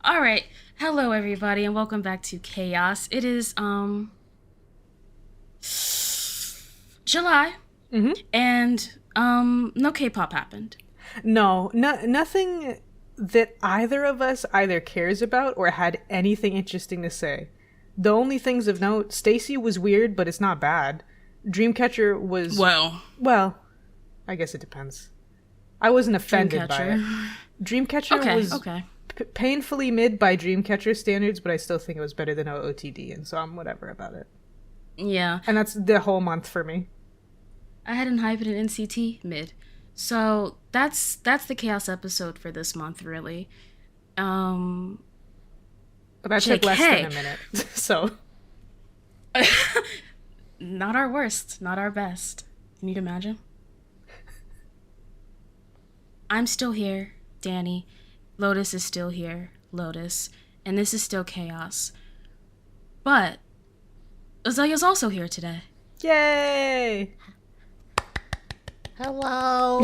All right. Hello, everybody, and welcome back to Chaos. It is July, Mm-hmm. and no K-pop happened. Nothing that either of us either cares about or had anything interesting to say. The only things of note, Stacy was weird, but it's not bad. Dreamcatcher was well, I guess it depends. I wasn't offended by it. Dreamcatcher was okay. Painfully mid by Dreamcatcher standards, but I still think it was better than OOTD, and so I'm whatever about it. Yeah, And that's the whole month for me. I had an hype and an NCT mid, so that's the Chaos episode for this month, really. But that JK. took less than a minute, so Not our worst, not our best. Can you imagine? I'm still here, Danny. Lotus is still here, Lotus. And this is still Chaos. But Azalea's also here today. yay! Hello.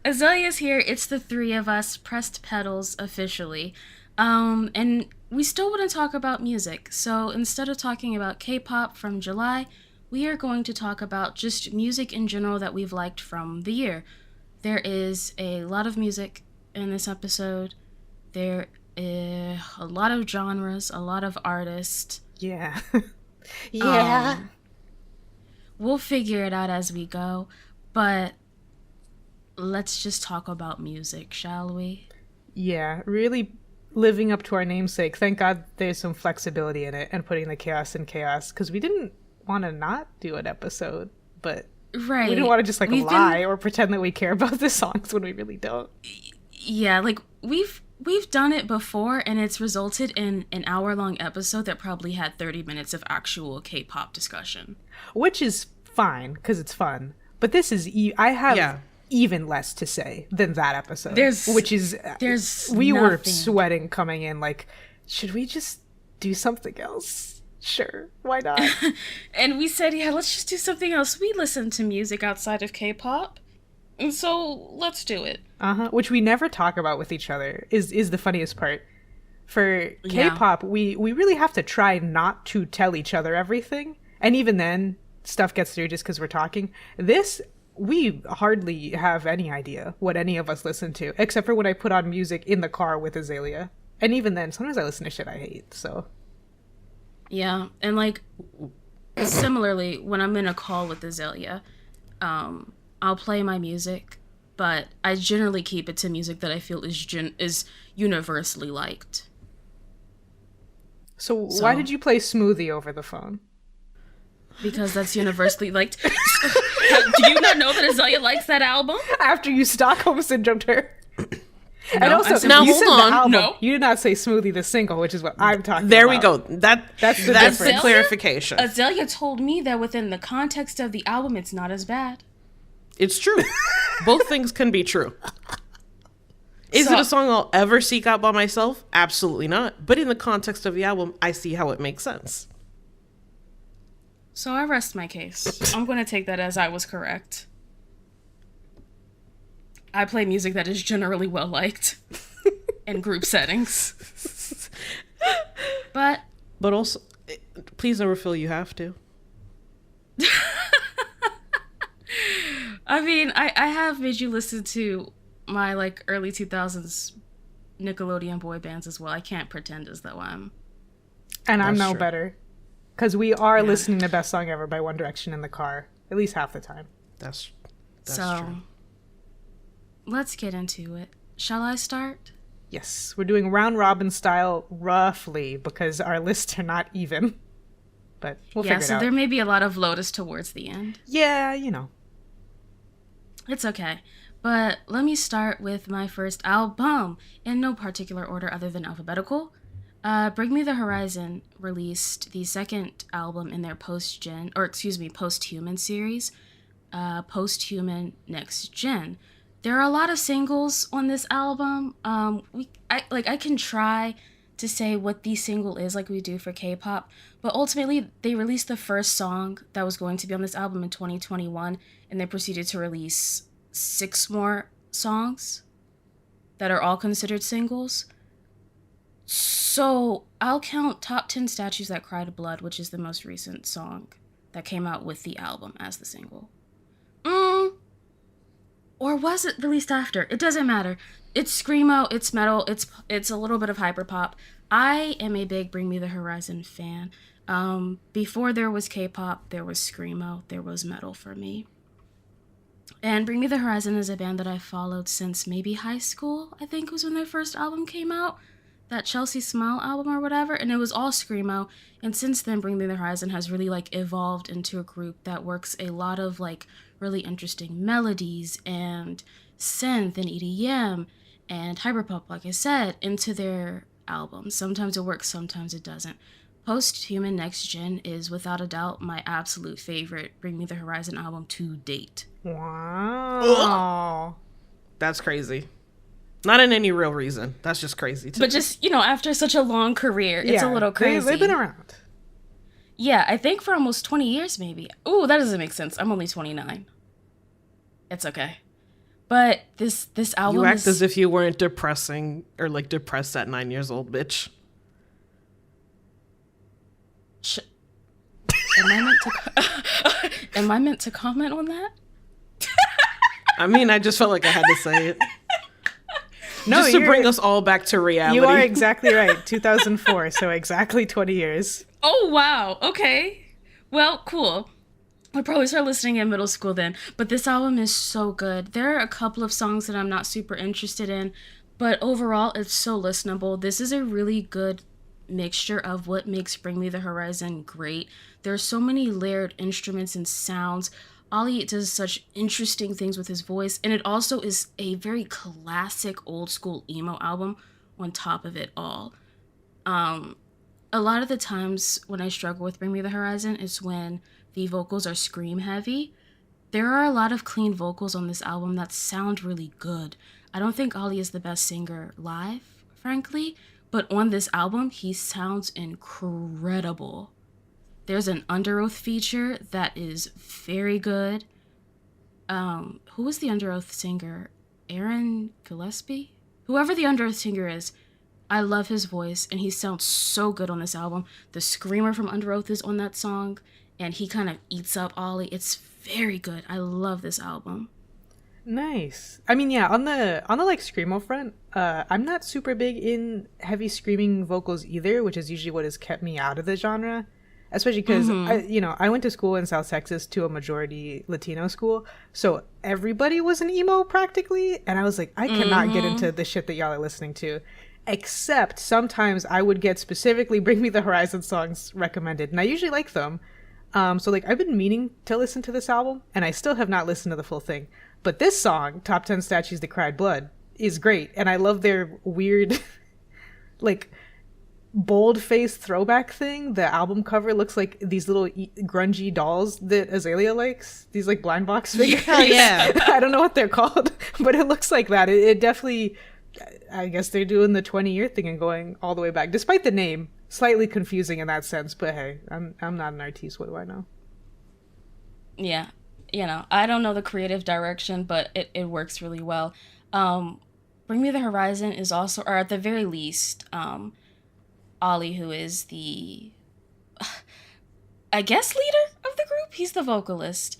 Azalea's here. It's the three of us, pressed pedals officially. And we still want to talk about music. So instead of talking about K-pop from July, we are going to talk about just music in general that we've liked from the year. There is a lot of music in this episode. There is a lot of genres, a lot of artists. Yeah. Yeah. We'll figure it out as we go, but let's just talk about music, shall we? Yeah, really living up to our namesake. Thank God there's some flexibility in it and putting the chaos in chaos, because we didn't want to not do an episode, but Right. we didn't want to just We've lie or pretend that we care about the songs when we really don't. Yeah, like we've done it before, and it's resulted in an hour-long episode that probably had 30 minutes of actual K-pop discussion. Which is fine, because it's fun. But this is, I have even less to say than that episode. There's we were nothing. sweating coming in like, should we just do something else? Sure, why not? And we said, yeah, let's just do something else. We listen to music outside of K-pop, and so let's do it. Which we never talk about with each other is the funniest part. For Yeah. K-pop, we really have to try not to tell each other everything, and even then, stuff gets through just because we're talking. This, we hardly have any idea what any of us listen to, except for when I put on music in the car with Azalea. And even then, sometimes I listen to shit I hate, so. Yeah, and like similarly, when I'm in a call with Azalea, I'll play my music, but I generally keep it to music that I feel is universally liked. So why did you play Smoothie over the phone? Because that's universally liked. Do you not know that Azalea likes that album? After you Stockholm syndromed her. And No, also, I said- Now, you hold said on. the album. No. You did not say Smoothie the single, which is what I'm talking There about. we go. That's the the difference. clarification. Azalea told me that within the context of the album, it's not as bad. It's true. Both things can be true. Is So- it a song I'll ever seek out by myself? Absolutely not. But in the context of the album, I see how it makes sense. So I rest my case. I'm going to take that as I was correct. I play music that is generally well liked in group settings. But Also, please never feel you have to. I mean, I have made you listen to my like early 2000s Nickelodeon boy bands as well. I can't pretend as though I'm. And I'm That's no true. better. Because we are listening to Best Song Ever by One Direction in the car. At least half the time. That's So true. let's get into it. Shall I start? Yes, we're doing round robin style roughly because our lists are not even. But we'll Yeah, figure it so out. there may be a lot of Lotus towards the end. Yeah, you know. It's okay. But let me start with my first album, in no particular order other than alphabetical. Bring Me the Horizon released the second album in their post-human series, Post-Human Next Gen. There are a lot of singles on this album. I can try to say what the single is like we do for K-pop, but ultimately they released the first song that was going to be on this album in 2021, and they proceeded to release 6 more songs. that are all considered singles. So I'll count Top 10 Statues That Cried Blood, which is the most recent song that came out with the album, as the single. Or was it released after? It doesn't matter. It's screamo, it's metal, it's a little bit of hyperpop. I am a big Bring Me the Horizon fan. Before there was K-pop, there was screamo, there was metal for me. And Bring Me the Horizon is a band that I've followed since maybe high school, I think was when their first album came out. That Chelsea Smile album or whatever, and it was all screamo. And since then, Bring Me the Horizon has really like evolved into a group that works a lot of like really interesting melodies and synth and EDM and hyperpop, like I said, into their albums. Sometimes it works, sometimes it doesn't. Post-Human Next Gen is without a doubt my absolute favorite Bring Me the Horizon album to date. Wow. That's crazy. Not in any real reason. That's just crazy too. But just, after such a long career, it's a little crazy. They've been around. Yeah, I think for almost 20 years maybe. Ooh, that doesn't make sense. I'm only 29. It's okay. But this album You act as if you weren't depressing or like depressed at 9 years old, bitch. Am I meant to comment on that? I mean, I just felt like I had to say it. No, just to bring us all back to reality. You are exactly right. 2004, so exactly 20 years. Oh, wow. Okay. Well, cool. I'd probably start listening in middle school then. But this album is so good. There are a couple of songs that I'm not super interested in, but overall, it's so listenable. This is a really good mixture of what makes Bring Me the Horizon great. There are so many layered instruments and sounds. Ollie does such interesting things with his voice, and it also is a very classic old school emo album on top of it all. A lot of the times when I struggle with Bring Me the Horizon is when the vocals are scream heavy. There are a lot of clean vocals on this album that sound really good. I don't think Ollie is the best singer live, frankly, but on this album, he sounds incredible. There's an Under Oath feature that is very good. Who was the Under Oath singer? Aaron Gillespie? Whoever the Under Oath singer is, I love his voice, and he sounds so good on this album. The screamer from Under Oath is on that song, and he kind of eats up Ollie. It's very good. I love this album. Nice. I mean, yeah, on the like screamo front, I'm not super big in heavy screaming vocals either, which is usually what has kept me out of the genre. Especially because, I went to school in South Texas to a majority Latino school. So everybody was an emo practically. And I was like, I cannot get into the shit that y'all are listening to. Except sometimes I would get specifically Bring Me the Horizon songs recommended. And I usually like them. So like I've been meaning to listen to this album. And I still have not listened to the full thing. But this song, Top 10 Statues That Cried Blood, is great. And I love their weird, like, bold-faced throwback thing. The album cover looks like these little grungy dolls that Azalea likes. These, like, blind box figures. Yeah. I don't know what they're called, but it looks like that. It definitely, I guess they're doing the 20-year thing and going all the way back. Despite the name, slightly confusing in that sense. But hey, I'm not an artiste. What do I know? Yeah. I don't know the creative direction, but it works really well. Bring Me the Horizon is also, or at the very least, Ollie, who is the, I guess, leader of the group, he's the vocalist,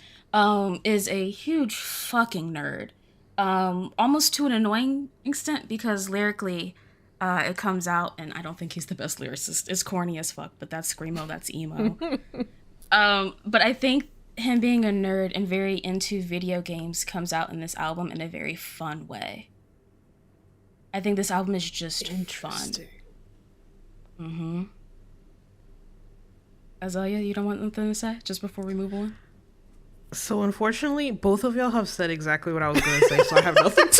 is a huge fucking nerd. Almost to an annoying extent, because lyrically, it comes out, and I don't think he's the best lyricist. It's corny as fuck, but that's screamo, that's emo. But I think him being a nerd and very into video games comes out in this album in a very fun way. I think this album is just fun. Azalea, you don't want anything to say just before we move on? So unfortunately, both of y'all have said exactly what I was going to say, so I have nothing to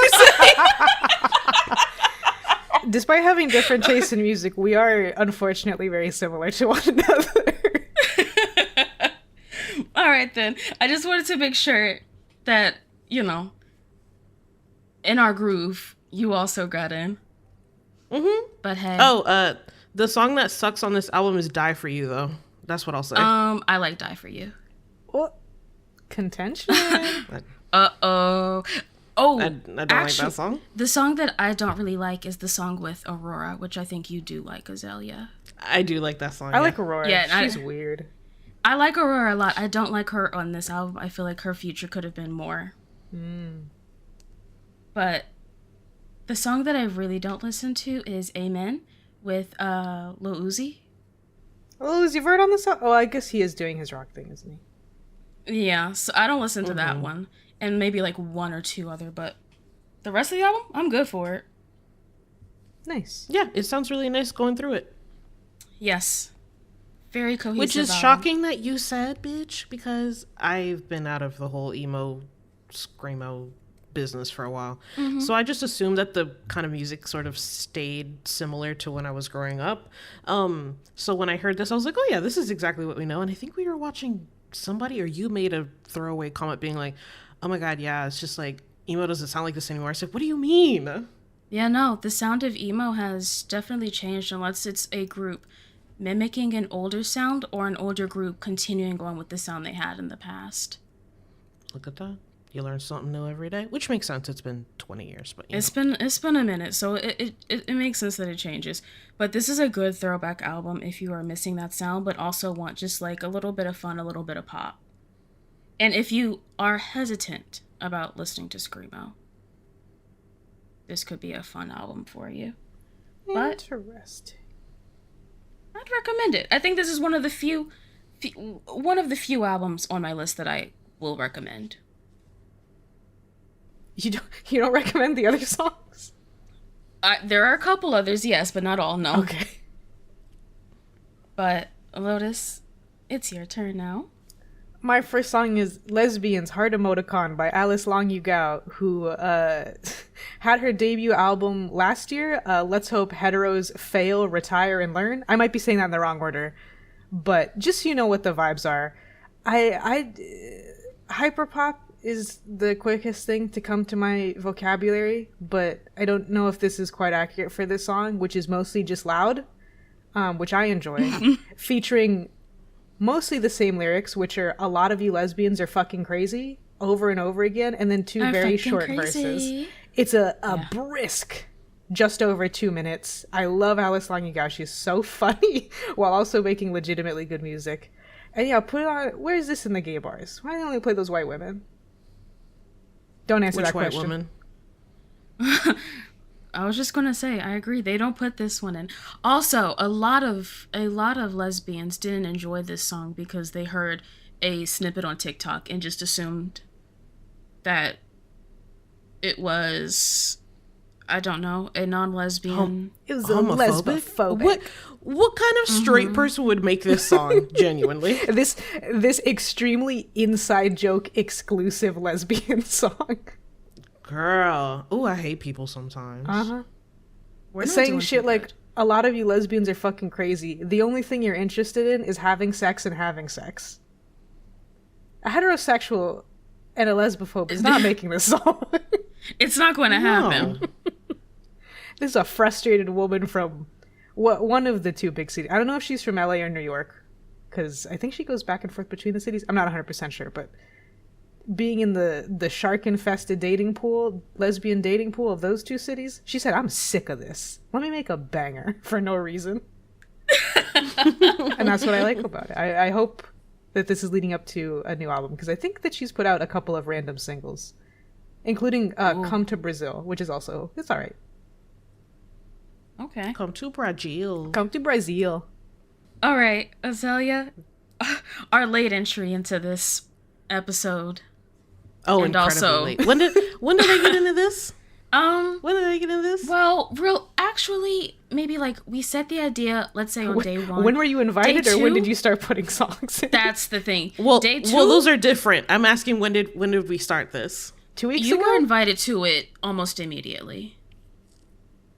say. Despite having different tastes in music, we are unfortunately very similar to one another. All right, then. I just wanted to make sure that, in our groove, you also got in. But hey. Oh, the song that sucks on this album is Die For You, though. That's what I'll say. I like Die For You. What? Contention? Uh-oh. Oh, I don't like actually, that song. the song that I don't really like is the song with Aurora, which I think you do like, Azalea. I do like that song. I like Aurora. Yeah, She's weird. I like Aurora a lot. I don't like her on this album. I feel like her future could have been more. But the song that I really don't listen to is Amen with Lil Uzi. Oh, is Vert on the song? Oh, I guess he is doing his rock thing, isn't he? Yeah, so I don't listen to that one. And maybe like one or two other, but the rest of the album, I'm good for it. Nice. Yeah, it sounds really nice going through it. Yes. Very cohesive. Which is album. shocking that you said, bitch, because I've been out of the whole emo, screamo business for a while. So I just assumed that the kind of music sort of stayed similar to when I was growing up. So when I heard this, I was like, oh yeah, this is exactly what we know. And I think we were watching somebody, or you made a throwaway comment being like, oh my god, yeah, it's just like emo doesn't sound like this anymore. I said, what do you mean? Yeah, no, the sound of emo has definitely changed unless it's a group mimicking an older sound or an older group continuing on with the sound they had in the past. Look at that. You learn something new every day, which makes sense. It's been 20 years, but It's been a minute, so it makes sense that it changes. But this is a good throwback album if you are missing that sound, but also want just like a little bit of fun, a little bit of pop. And if you are hesitant about listening to screamo, this could be a fun album for you. But Interesting. I'd recommend it. I think this is one of the few albums on my list that I will recommend. You don't recommend the other songs? There are a couple others, yes, but not all, no. Okay. But, Lotus, it's your turn now. My first song is Lesbians Heart Emoticon by Alice Longyu, who had her debut album last year. Let's hope heteros fail, retire, and learn. I might be saying that in the wrong order, but just so you know what the vibes are. Hyperpop is the quickest thing to come to my vocabulary, but I don't know if this is quite accurate for this song, which is mostly just loud, which I enjoy, featuring mostly the same lyrics, which are a lot of you lesbians are fucking crazy, over and over again, and then two very short verses. It's a brisk, just over 2 minutes. I love Alice Longyu. She's so funny while also making legitimately good music. And yeah, put it on. Where is this in the gay bars? Why do they only play those white women? Don't answer that question. Which white woman? I was just gonna say, I agree. They don't put this one in. Also, a lot of lesbians didn't enjoy this song because they heard a snippet on TikTok and just assumed that it was, I don't know, a non-lesbian. It was a lesbophobic. What kind of straight person would make this song? Genuinely, this extremely inside joke exclusive lesbian song. Girl, oh, I hate people sometimes. Saying shit like, a lot of you lesbians are fucking crazy. The only thing you're interested in is having sex and having sex. A heterosexual and a lesbophobe is not making this song. It's not going to happen. This is a frustrated woman from one of the two big cities. I don't know if she's from LA or New York, because I think she goes back and forth between the cities. I'm not 100% sure, but being in the shark-infested lesbian dating pool of those two cities, she said, I'm sick of this. Let me make a banger for no reason. And that's what I like about it. I hope that this is leading up to a new album, because I think that she's put out a couple of random singles, including Come to Brazil, which is also, it's all right. Okay. Come to Brazil. Come to Brazil. All right, Azalea, our late entry into this episode. Oh, and incredibly also late. When did I get into this? When did I get into this? Well, actually, maybe like we set the idea, let's say on day one. When were you invited, Day or when two? did you start putting songs in? That's the thing. Well, day two, those are different. I'm asking when did we start this? 2 weeks you ago? were invited to it almost immediately.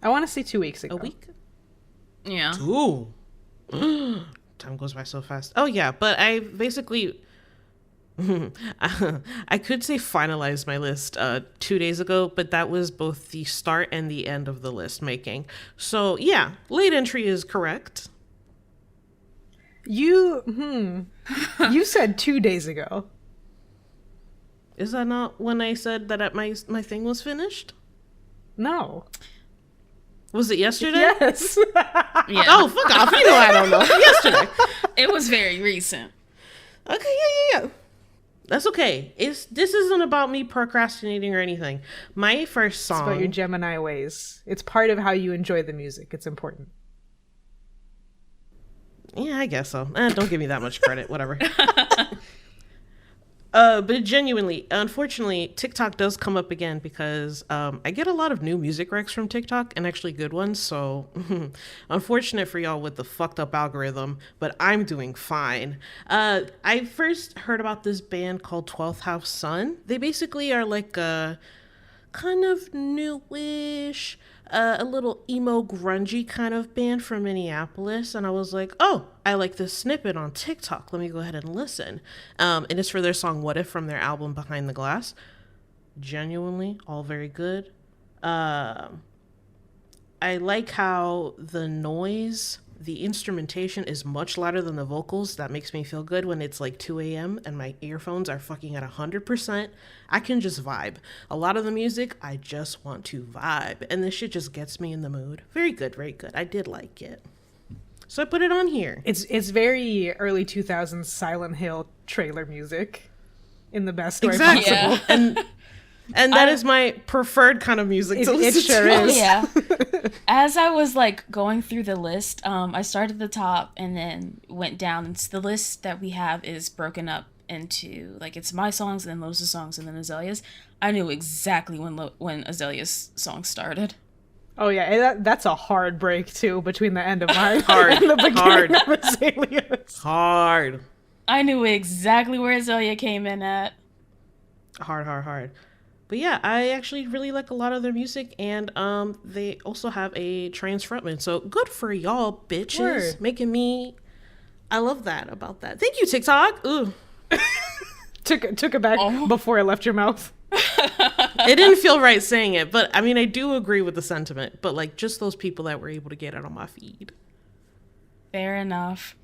I want to say 2 weeks ago. A week? Yeah. Ooh. Time goes by so fast. Oh yeah, but I basically I could say finalized my list 2 days ago, but that was both the start and the end of the list making. So yeah, late entry is correct. You said 2 days ago. Is that not when I said that my thing was finished? No. Was it yesterday? Yes. Yeah. Oh, fuck off. You know I don't know. Yesterday. It was very recent. Okay, yeah. That's okay. This isn't about me procrastinating or anything. My first song... It's about your Gemini ways. It's part of how you enjoy the music. It's important. Yeah, I guess so. Don't give me that much credit. Whatever. But genuinely, unfortunately, TikTok does come up again because I get a lot of new music recs from TikTok, and actually good ones. So unfortunate for y'all with the fucked up algorithm, but I'm doing fine. I first heard about this band called 12th House Sun. They basically are like a kind of newish, a little emo grungy kind of band from Minneapolis, and I was like, oh, I like this snippet on TikTok, let me go ahead and listen. And it's for their song What If from their album Behind the Glass. Genuinely all very good. I like how the noise, the instrumentation is much louder than the vocals. That makes me feel good when it's like 2 a.m. and my earphones are fucking at 100%. I can just vibe. A lot of the music, I just want to vibe. And this shit just gets me in the mood. Very good, very good. I did like it. So I put it on here. It's very early 2000s Silent Hill trailer music in the best way Exactly. possible. Yeah. And that is my preferred kind of music to listen It sure to. is. Yeah. As I was like going through the list, I started at the top and then went down. And the list that we have is broken up into like it's my songs and then Lotus' songs and then Azalea's. I knew exactly when Azalea's song started. Oh yeah, and that's a hard break too between the end of mine Hard. and the beginning Hard. of Azalea's. Hard. I knew exactly where Azalea came in at. Hard. But yeah, I actually really like a lot of their music, and they also have a trans frontman. So good for y'all, bitches. Word. Making me... I love that about that. Thank you, TikTok. Ooh. Took it back before it left your mouth. It didn't feel right saying it, but I mean, I do agree with the sentiment. But like, just those people that were able to get it on my feed. Fair enough.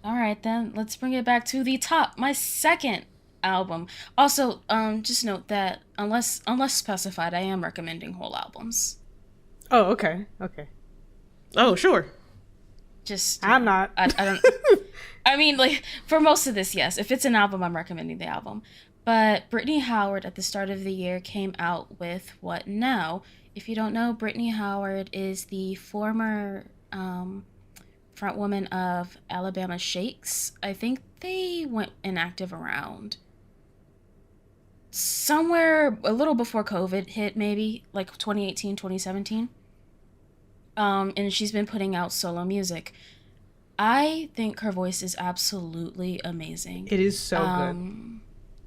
All right, then. Let's bring it back to the top. My second album. Also, just note that unless specified, I am recommending whole albums. Oh, okay. Oh, sure. Just I'm not. I don't. I mean, like for most of this, yes. If it's an album, I'm recommending the album. But Brittany Howard at the start of the year came out with What Now? If you don't know, Brittany Howard is the former frontwoman of Alabama Shakes. I think they went inactive around somewhere a little before COVID hit, maybe like 2018, 2017. And she's been putting out solo music. I think her voice is absolutely amazing. It is so good.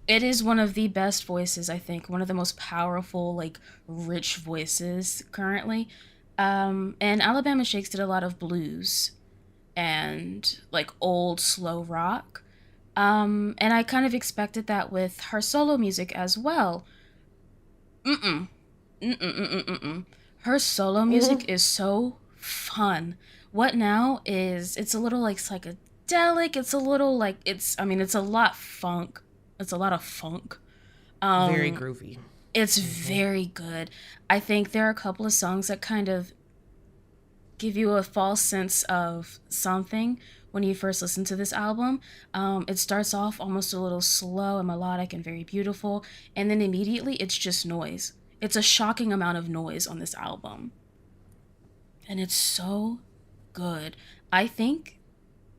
It is one of the best voices, I think. One of the most powerful, like, rich voices currently. And Alabama Shakes did a lot of blues and, like, old slow rock. And I kind of expected that with her solo music as well. Her solo music is so fun. What Now is, it's a little, like, psychedelic. It's a little, like, it's a lot funk. It's a lot of funk. Very groovy. It's very good. I think there are a couple of songs that kind of give you a false sense of something when you first listen to this album. It starts off almost a little slow and melodic and very beautiful, and then immediately it's just noise. It's a shocking amount of noise on this album. And it's so good. I think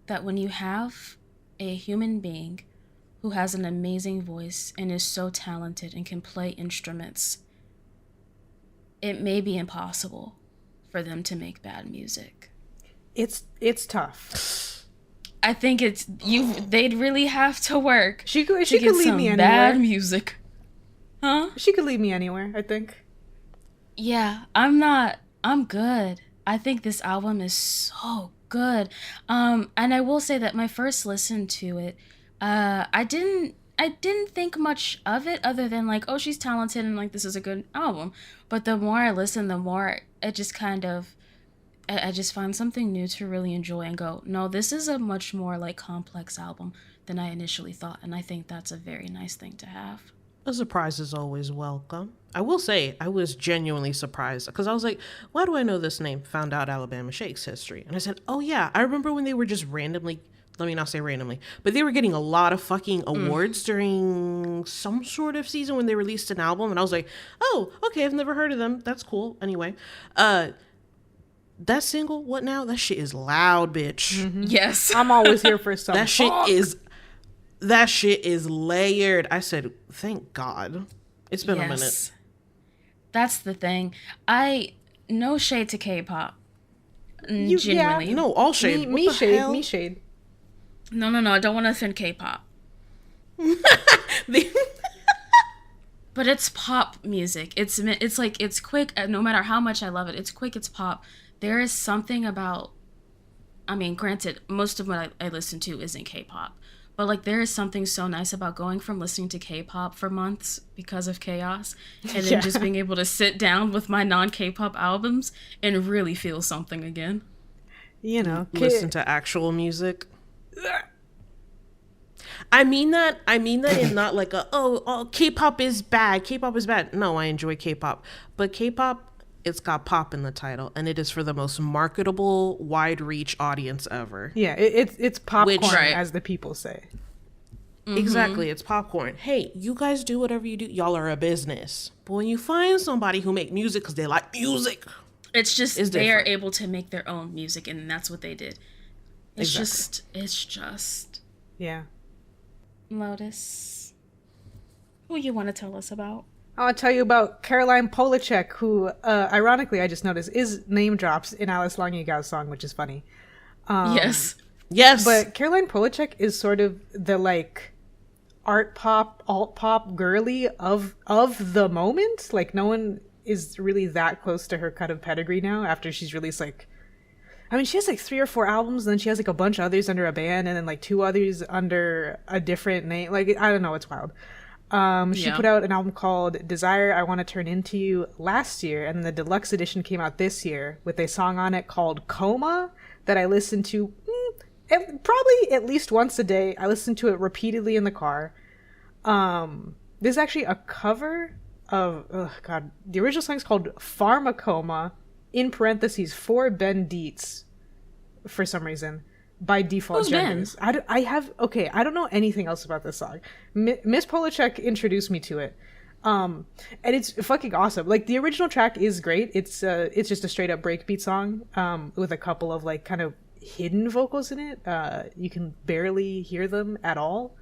that when you have a human being who has an amazing voice and is so talented and can play instruments, it may be impossible for them to make bad music. It's tough. I think they'd really have to work. She could get lead some me anywhere. bad music. Huh? She could lead me anywhere, I think. Yeah, I'm good. I think this album is so good. And I will say that my first listen to it, I didn't think much of it other than like, oh, she's talented and like this is a good album. But the more I listen, the more it just kind of, I just find something new to really enjoy and go, no, this is a much more like complex album than I initially thought. And I think that's a very nice thing to have. A surprise is always welcome. I will say, I was genuinely surprised because I was like, why do I know this name? Found out Alabama Shake's history. And I said, oh yeah, I remember when they were just randomly, let me not say randomly, but they were getting a lot of fucking awards during some sort of season when they released an album. And I was like, oh, okay, I've never heard of them. That's cool. Anyway, that single, What Now? That shit is loud, bitch. Mm-hmm. Yes. I'm always here for some That shit is layered. I said, thank God. It's been a minute. That's the thing. No shade to K-pop. Genuinely. Yeah, no, all shade. Me shade. No. I don't want to offend K-pop. But it's pop music. It's like, it's quick. No matter how much I love it, it's quick, it's pop. There is something about, I mean, granted, most of what I listen to isn't K-pop. But, like, there is something so nice about going from listening to K-pop for months because of chaos and then just being able to sit down with my non-K-pop albums and really feel something again. You know. Listen to actual music. I mean that in not like K-pop is bad. K-pop is bad. No, I enjoy K-pop. But K-pop, it's got pop in the title, and it is for the most marketable, wide-reach audience ever. Yeah, it's popcorn, as the people say. Mm-hmm. Exactly, it's popcorn. Hey, you guys do whatever you do. Y'all are a business. But when you find somebody who make music because they like music, it's just they are able to make their own music, and that's what they did. It's just. Yeah. Lotus, who you want to tell us about? I want to tell you about Caroline Polachek, who, ironically, I just noticed, is name drops in Alice Longyu song, which is funny. Yes. But Caroline Polachek is sort of the, like, art pop, alt pop girly of the moment. Like, no one is really that close to her kind of pedigree now after she's released, like, I mean, she has, like, 3 or 4 albums, and then she has, like, a bunch of others under a band, and then, like, 2 others under a different name. Like, I don't know, it's wild. She put out an album called Desire, I Want to Turn Into You last year, and the deluxe edition came out this year with a song on it called Coma that I listened to probably at least once a day. I listened to it repeatedly in the car. There's actually a cover of, the original song is called Pharmacoma, in parentheses, for Ben Dietz, for some reason. By default genders. I don't know anything else about this song. Miss Polachek introduced me to it. And it's fucking awesome. Like, the original track is great. It's just a straight up breakbeat song, with a couple of, like, kind of hidden vocals in it. You can barely hear them at all.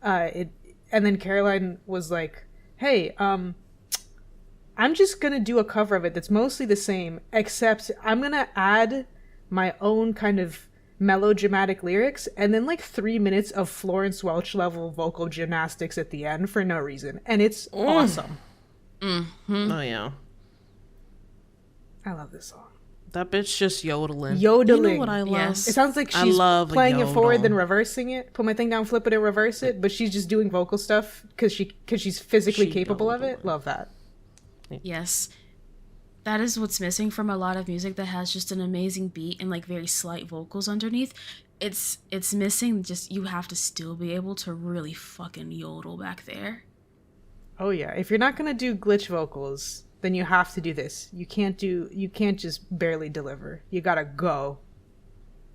And then Caroline was like, hey, I'm just gonna do a cover of it that's mostly the same, except I'm gonna add my own kind of melodramatic lyrics and then, like, 3 minutes of Florence Welch level vocal gymnastics at the end for no reason, and it's awesome. Mm-hmm. Oh yeah, I love this song. That bitch just yodeling. You know what I love? Yes. It sounds like she's playing it forward then reversing it. Put my thing down, flip it, and reverse it, but she's just doing vocal stuff because she's physically capable of it. Love that. Yes. That is what's missing from a lot of music that has just an amazing beat and, like, very slight vocals underneath. It's missing just, you have to still be able to really fucking yodel back there. Oh yeah, if you're not gonna do glitch vocals, then you have to do this. You can't just barely deliver. You gotta go.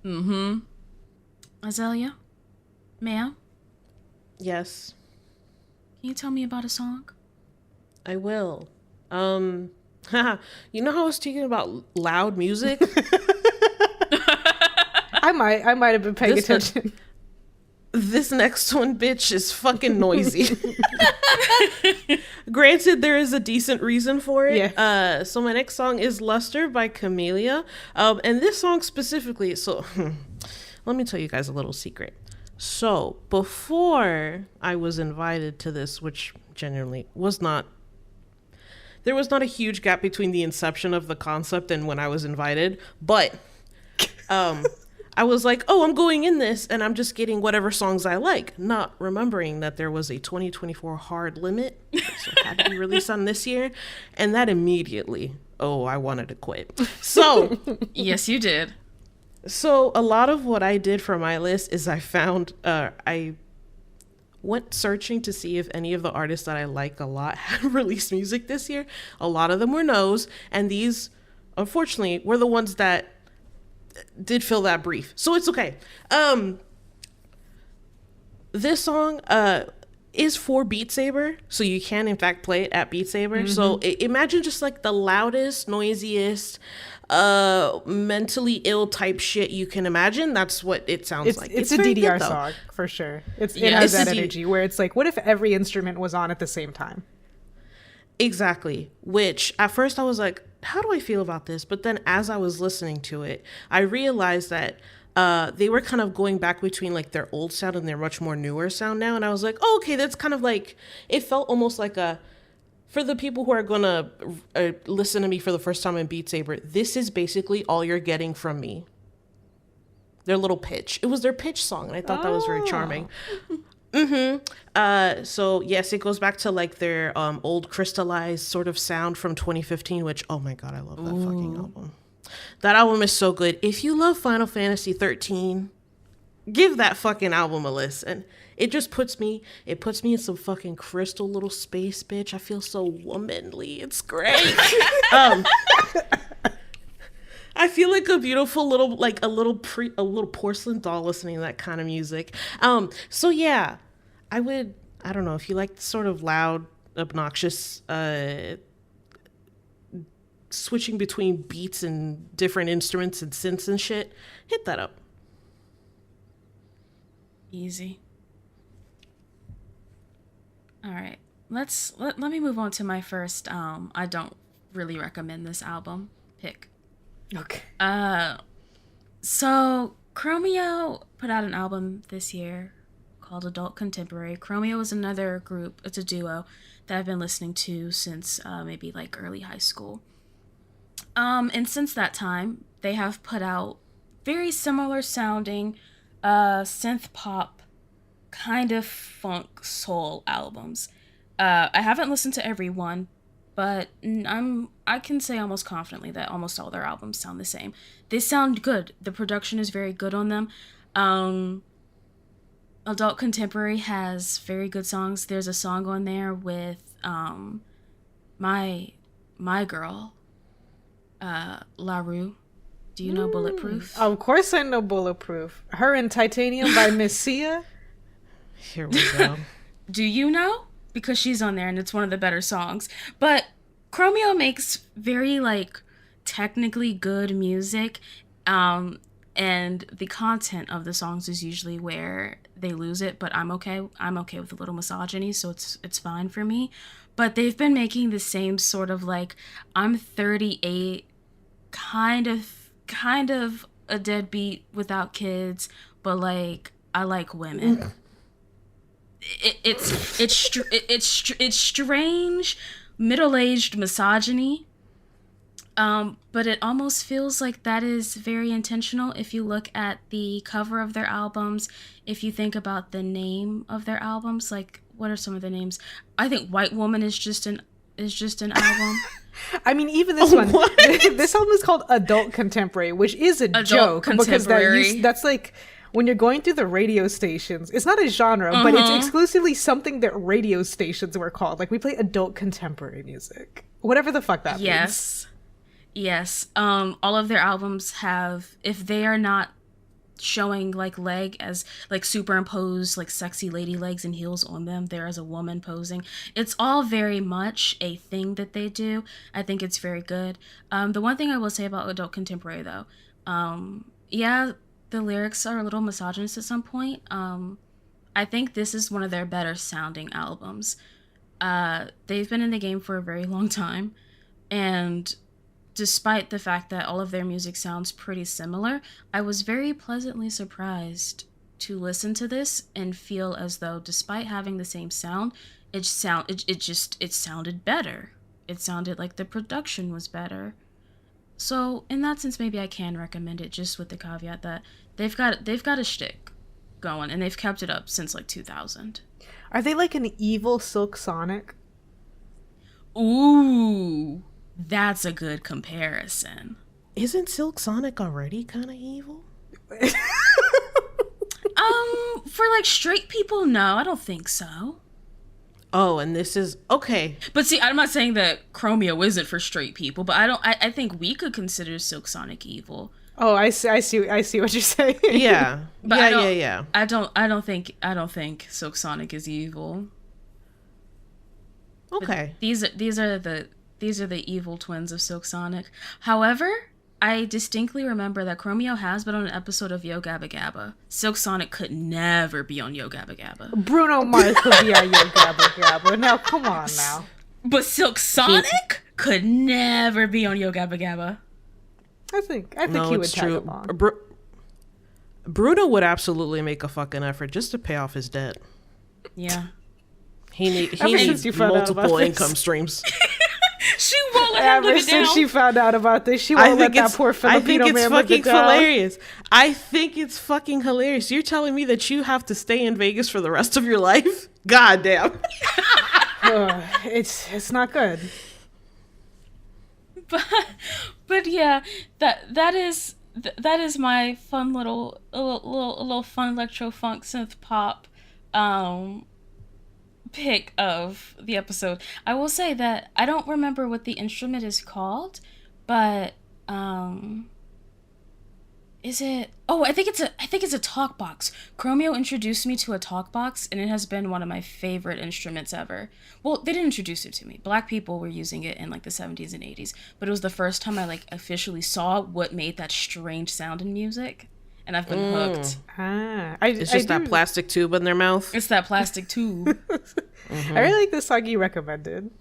Mm-hmm. Azalea? Ma'am? Yes. Can you tell me about a song? I will. You know how I was talking about loud music? I might have been paying attention. This next one, bitch, is fucking noisy. Granted, there is a decent reason for it. Yeah. So my next song is Luster by Camellia. And this song specifically, so let me tell you guys a little secret. So before I was invited to this, which genuinely there was not a huge gap between the inception of the concept and when I was invited, but I was like, oh, I'm going in this and I'm just getting whatever songs I like, not remembering that there was a 2024 hard limit, so it had to be released on this year, and that immediately, I wanted to quit. So yes, you did. So a lot of what I did for my list is I went searching to see if any of the artists that I like a lot had released music this year. A lot of them were no's, and these, unfortunately, were the ones that did fill that brief. So it's okay. This song is for Beat Saber, so you can in fact play it at Beat Saber. Mm-hmm. So imagine just like the loudest, noisiest, mentally ill type shit you can imagine. That's what it sounds like. It's a DDR song for sure. It has that energy where it's like, what if every instrument was on at the same time? Exactly. Which at first I was like, how do I feel about this? But then as I was listening to it, I realized that they were kind of going back between like their old sound and their much more newer sound now. And I was like, oh, okay, that's kind of like, it felt almost like for the people who are going to listen to me for the first time in Beat Saber, this is basically all you're getting from me. Their little pitch. It was their pitch song, and I thought that was very charming. Mm-hmm. So yes, it goes back to like their old crystallized sort of sound from 2015, which, oh my God, I love that fucking album. That album is so good. If you love Final Fantasy 13, give that fucking album a listen. It just puts me in some fucking crystal little space, bitch. I feel so womanly. It's great. I feel like a beautiful little, like a little porcelain doll listening to that kind of music. So yeah, I don't know, if you like sort of loud, obnoxious, switching between beats and different instruments and synths and shit, hit that up. Easy. All right, let me move on to my first I don't really recommend this album pick. Okay. So Chromeo put out an album this year called Adult Contemporary. Chromeo is another group, it's a duo that I've been listening to since maybe like early high school. And since that time, they have put out very similar sounding synth pop, kind of funk soul albums. I haven't listened to every one, but I can say almost confidently that almost all their albums sound the same. They sound good. The production is very good on them. Adult Contemporary has very good songs. There's a song on there with my girl, La Rue. Do you know Bulletproof? Of course I know Bulletproof. Her and Titanium by Miss Sia. Here we go. Do you know? Because she's on there and it's one of the better songs. But Chromeo makes very like technically good music, and the content of the songs is usually where they lose it, but I'm okay with a little misogyny, so it's fine for me. But they've been making the same sort of like, I'm 38, kind of a deadbeat without kids, but like I like women. It's strange middle-aged misogyny, but it almost feels like that is very intentional if you look at the cover of their albums. If you think about the name of their albums, like what are some of the names? I think White Woman is just an album. I mean, even this one, this album is called Adult Contemporary, which is a joke because that's like, when you're going through the radio stations, it's not a genre, but it's exclusively something that radio stations were called. Like, we play adult contemporary music. Whatever the fuck that means. Yes. All of their albums have, if they are not showing like leg as like superimposed like sexy lady legs and heels on them, there is a woman posing. It's all very much a thing that they do. I think it's very good. The one thing I will say about adult contemporary though, the lyrics are a little misogynist at some point. I think this is one of their better sounding albums. They've been in the game for a very long time, and despite the fact that all of their music sounds pretty similar, I was very pleasantly surprised to listen to this and feel as though, despite having the same sound, it sounded better. It sounded like the production was better. So in that sense, maybe I can recommend it, just with the caveat that they've got a shtick going, and they've kept it up since like 2000. Are they like an evil Silk Sonic? Ooh, that's a good comparison. Isn't Silk Sonic already kind of evil? For like straight people, no, I don't think so. Oh, and this is okay. But see, I'm not saying that Chromeo isn't for straight people, but I think we could consider Silk Sonic evil. Oh, I see what you're saying. Yeah. But yeah. I don't think Silk Sonic is evil. Okay. But these are the evil twins of Silk Sonic. However, I distinctly remember that Chromeo has been on an episode of Yo Gabba Gabba. Silk Sonic could never be on Yo Gabba Gabba. Bruno Mars could be on Yo Gabba Gabba. Now, come on now. But Silk Sonic could never be on Yo Gabba Gabba. I think he would tag along. Bruno would absolutely make a fucking effort just to pay off his debt. Yeah. He needs multiple income streams. She won't let him live it down. Ever since she found out about this, she won't let that poor Filipino man live it down. Hilarious. I think it's fucking hilarious. You're telling me that you have to stay in Vegas for the rest of your life? God damn. It's not good. But yeah, that is my fun little fun electro funk synth pop pick of the episode. I will say that I don't remember what the instrument is called, but is it? Oh, I think it's a talk box. Chromeo introduced me to a talk box, and it has been one of my favorite instruments ever. Well, they didn't introduce it to me. Black people were using it in like the 70s and 80s, but it was the first time I like officially saw what made that strange sound in music, and I've been hooked. It's just that plastic tube in their mouth. It's that plastic tube. I really like the song you recommended.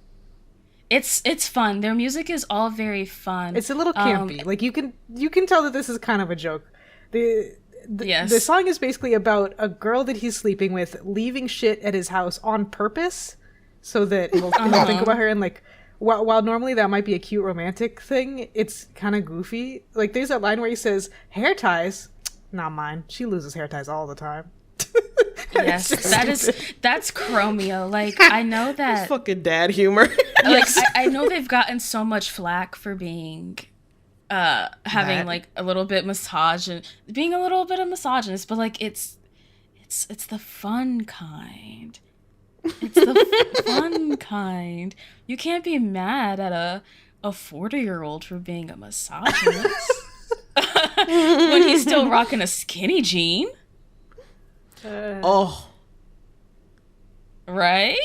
It's fun. Their music is all very fun. It's a little campy. Like you can tell that this is kind of a joke. The song is basically about a girl that he's sleeping with leaving shit at his house on purpose so that it'll think about her, and like while normally that might be a cute romantic thing, it's kind of goofy. Like there's that line where he says, "Hair ties, not mine. She loses hair ties all the time." Yes, that's Chromeo. Like I know that fucking dad humor. Like I know they've gotten so much flack for being having like a little bit being a little bit of misogynist, but like it's the fun kind. It's the fun kind. You can't be mad at a 40-year-old for being a misogynist when he's still rocking a skinny jean. Right?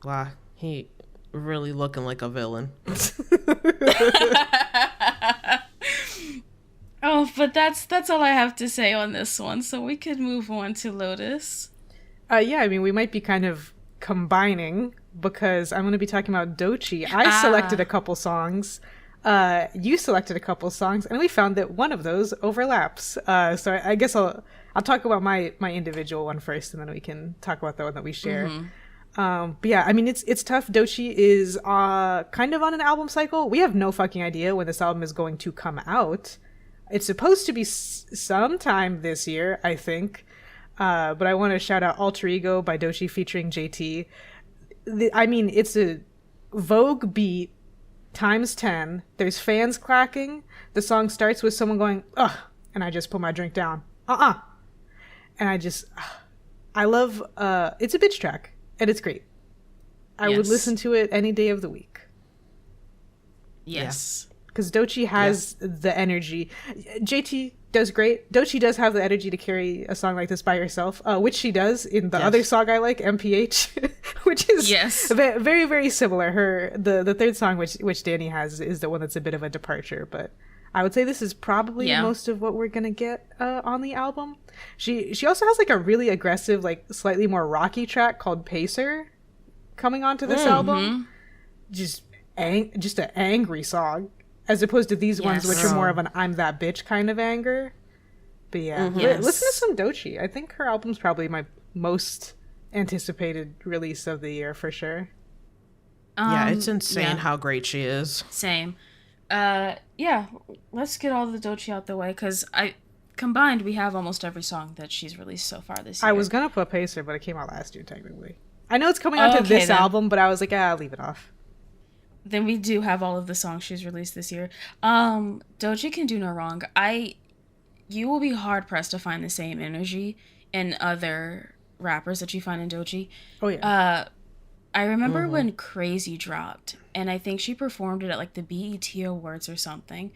Wow, he really looking like a villain. Oh, but that's all I have to say on this one, so we could move on to Lotus. Yeah, I mean, we might be kind of combining because I'm going to be talking about Doechii. I selected a couple songs. You selected a couple songs, and we found that one of those overlaps. So I guess I'll talk about my individual one first, and then we can talk about the one that we share. But yeah, I mean, it's tough. Doechii is kind of on an album cycle. We have no fucking idea when this album is going to come out. It's supposed to be sometime this year, I think. But I want to shout out Alter Ego by Doechii featuring JT. I mean, it's a Vogue beat times 10. There's fans clacking. The song starts with someone going, "Ugh," and I just put my drink down. And I love, it's a bitch track, and it's great. I would listen to it any day of the week. Yes. Because Doechii has the energy. JT does great. Doechii does have the energy to carry a song like this by herself, which she does in the other song I like, MPH, which is very, very similar. The third song, which Danny has, is the one that's a bit of a departure, but I would say this is probably most of what we're gonna get on the album. She also has like a really aggressive, like slightly more rocky track called Pacer coming onto this album. Just an angry song, as opposed to these ones, which are more of an "I'm that bitch" kind of anger. But yeah, listen to some Doechii. I think her album's probably my most anticipated release of the year for sure. Yeah, it's insane how great she is. Same. Yeah, let's get all the Doechii out the way, because combined we have almost every song that she's released so far this year. I was gonna put Pacer, but it came out last year technically. I know it's coming out to this album, but I was like, I'll leave it off. Then we do have all of the songs she's released this year. Doechii can do no wrong. you will be hard pressed to find the same energy in other rappers that you find in Doechii. Oh yeah. I remember when Crazy dropped, and I think she performed it at like the BET Awards or something.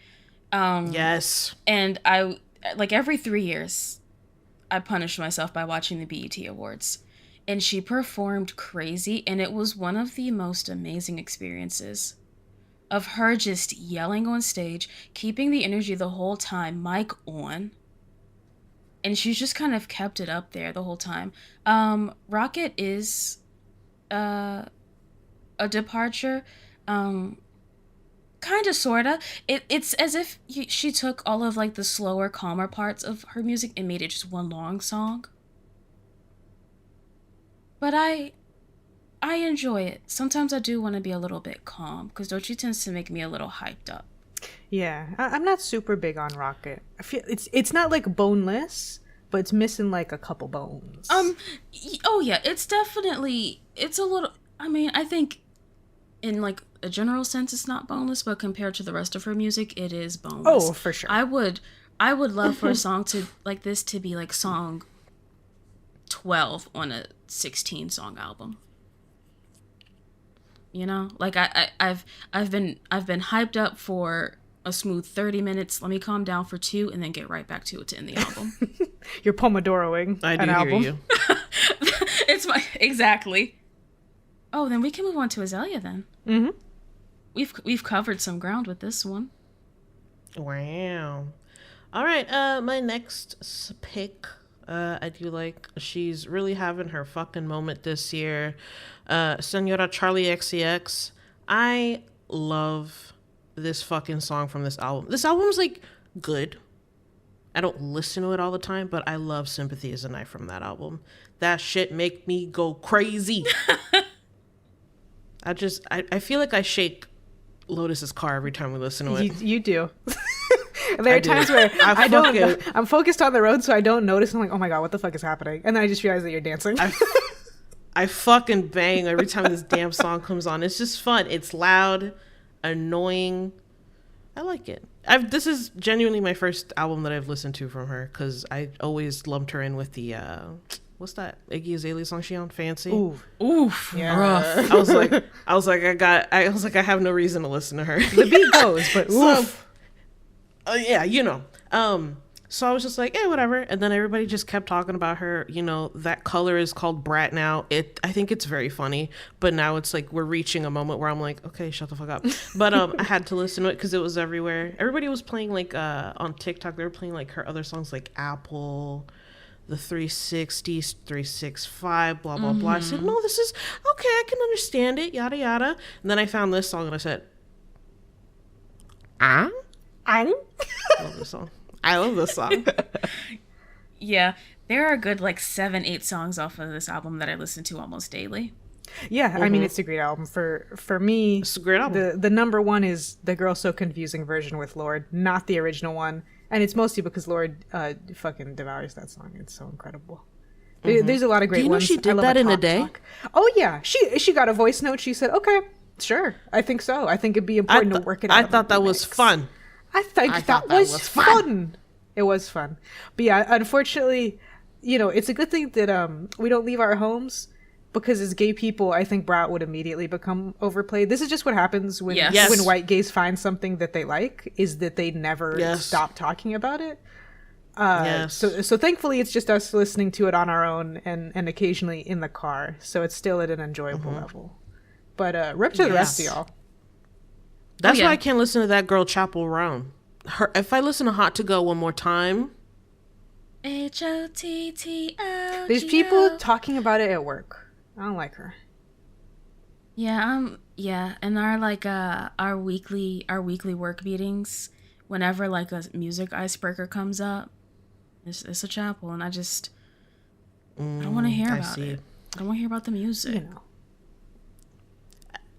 Yes. And I, like, every 3 years, I punished myself by watching the BET Awards. And she performed Crazy, and it was one of the most amazing experiences of her just yelling on stage, keeping the energy the whole time, mic on. And she's just kind of kept it up there the whole time. Rocket is a departure. Kind of, sort of. It's as if she took all of like the slower, calmer parts of her music and made it just one long song. But I enjoy it. Sometimes I do want to be a little bit calm because Doechii tends to make me a little hyped up. Yeah, I'm not super big on Rocket. I feel it's not like boneless, but it's missing like a couple bones. Oh yeah, it's a little. I mean, I think in like a general sense, it's not boneless, but compared to the rest of her music, it is boneless. Oh, for sure. I would love for a song to like this to be like song 12 on a 16 song album. You know, like I've been hyped up for a smooth 30 minutes. Let me calm down for 2 and then get right back to it to end the album. You're Pomodoroing an album. Hear you. It's exactly. Oh, then we can move on to Azalea then. Mm-hmm. We've covered some ground with this one. Wow. All right. My next pick. I do like. She's really having her fucking moment this year. Senora Charli XCX. I love this fucking song from this album. This album's like good. I don't listen to it all the time, but I love Sympathy is a Knife from that album. That shit make me go crazy. I feel like I shake Lotus's car every time we listen to it. You do. There are times where I'm focused on the road, so I don't notice. I'm like, oh my god, what the fuck is happening? And then I just realize that you're dancing. I fucking bang every time this damn song comes on. It's just fun. It's loud, annoying. I like it. This is genuinely my first album that I've listened to from her because I always lumped her in with the what's that Iggy Azalea song she on? Fancy. Oof. Yeah. Rough. I was like I have no reason to listen to her. The beat goes, but oof. Yeah, you know. So I was just like, whatever. And then everybody just kept talking about her. You know, that color is called Brat now. I think it's very funny. But now it's like we're reaching a moment where I'm like, okay, shut the fuck up. But I had to listen to it because it was everywhere. Everybody was playing like on TikTok. They were playing like her other songs like Apple, the 360, 365, blah, blah, blah. I said, no, this is okay. I can understand it, yada, yada. And then I found this song and I said, I love this song. I love this song. Yeah, there are a good like 7-8 songs off of this album that I listen to almost daily. Yeah, I mean, it's a great album. For me, It's a great album. the number one is the Girl So Confusing version with Lorde, not the original one. And it's mostly because Lorde fucking devours that song. It's so incredible. There's a lot of great Do you know ones. she did that in a day? Talk. Oh, yeah. She got a voice note. She said, okay, sure. I think so. I think it'd be important to work it out. I thought that was fun. I think that was fun. It was fun. But yeah, unfortunately, you know, it's a good thing that we don't leave our homes because as gay people, I think Brat would immediately become overplayed. This is just what happens when when white gays find something that they like, is that they never stop talking about it. So thankfully, it's just us listening to it on our own and occasionally in the car. So it's still at an enjoyable level. But rip to the rest of y'all. That's why I can't listen to that girl Chapel Roan. If I listen to Hot to Go one more time, HOTTO. There's people talking about it at work. I don't like her. Yeah, and our like our weekly work meetings, whenever like a music icebreaker comes up, it's a chapel, and I don't want to hear about it. I don't want to hear about the music. You know.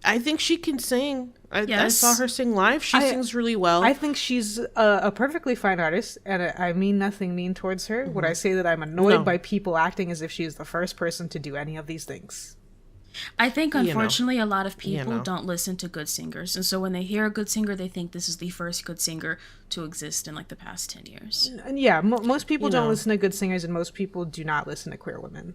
I think she can sing. I saw her sing live. She sings really well. I think she's a perfectly fine artist, and I mean nothing mean towards her. Would I say that I'm annoyed by people acting as if she's the first person to do any of these things? I think, You know. unfortunately, a lot of people know. don't listen to good singers. And so when they hear a good singer, they think this is the first good singer to exist in, like, the past 10 years. And yeah, most people You don't know. listen to good singers, and most people do not listen to queer women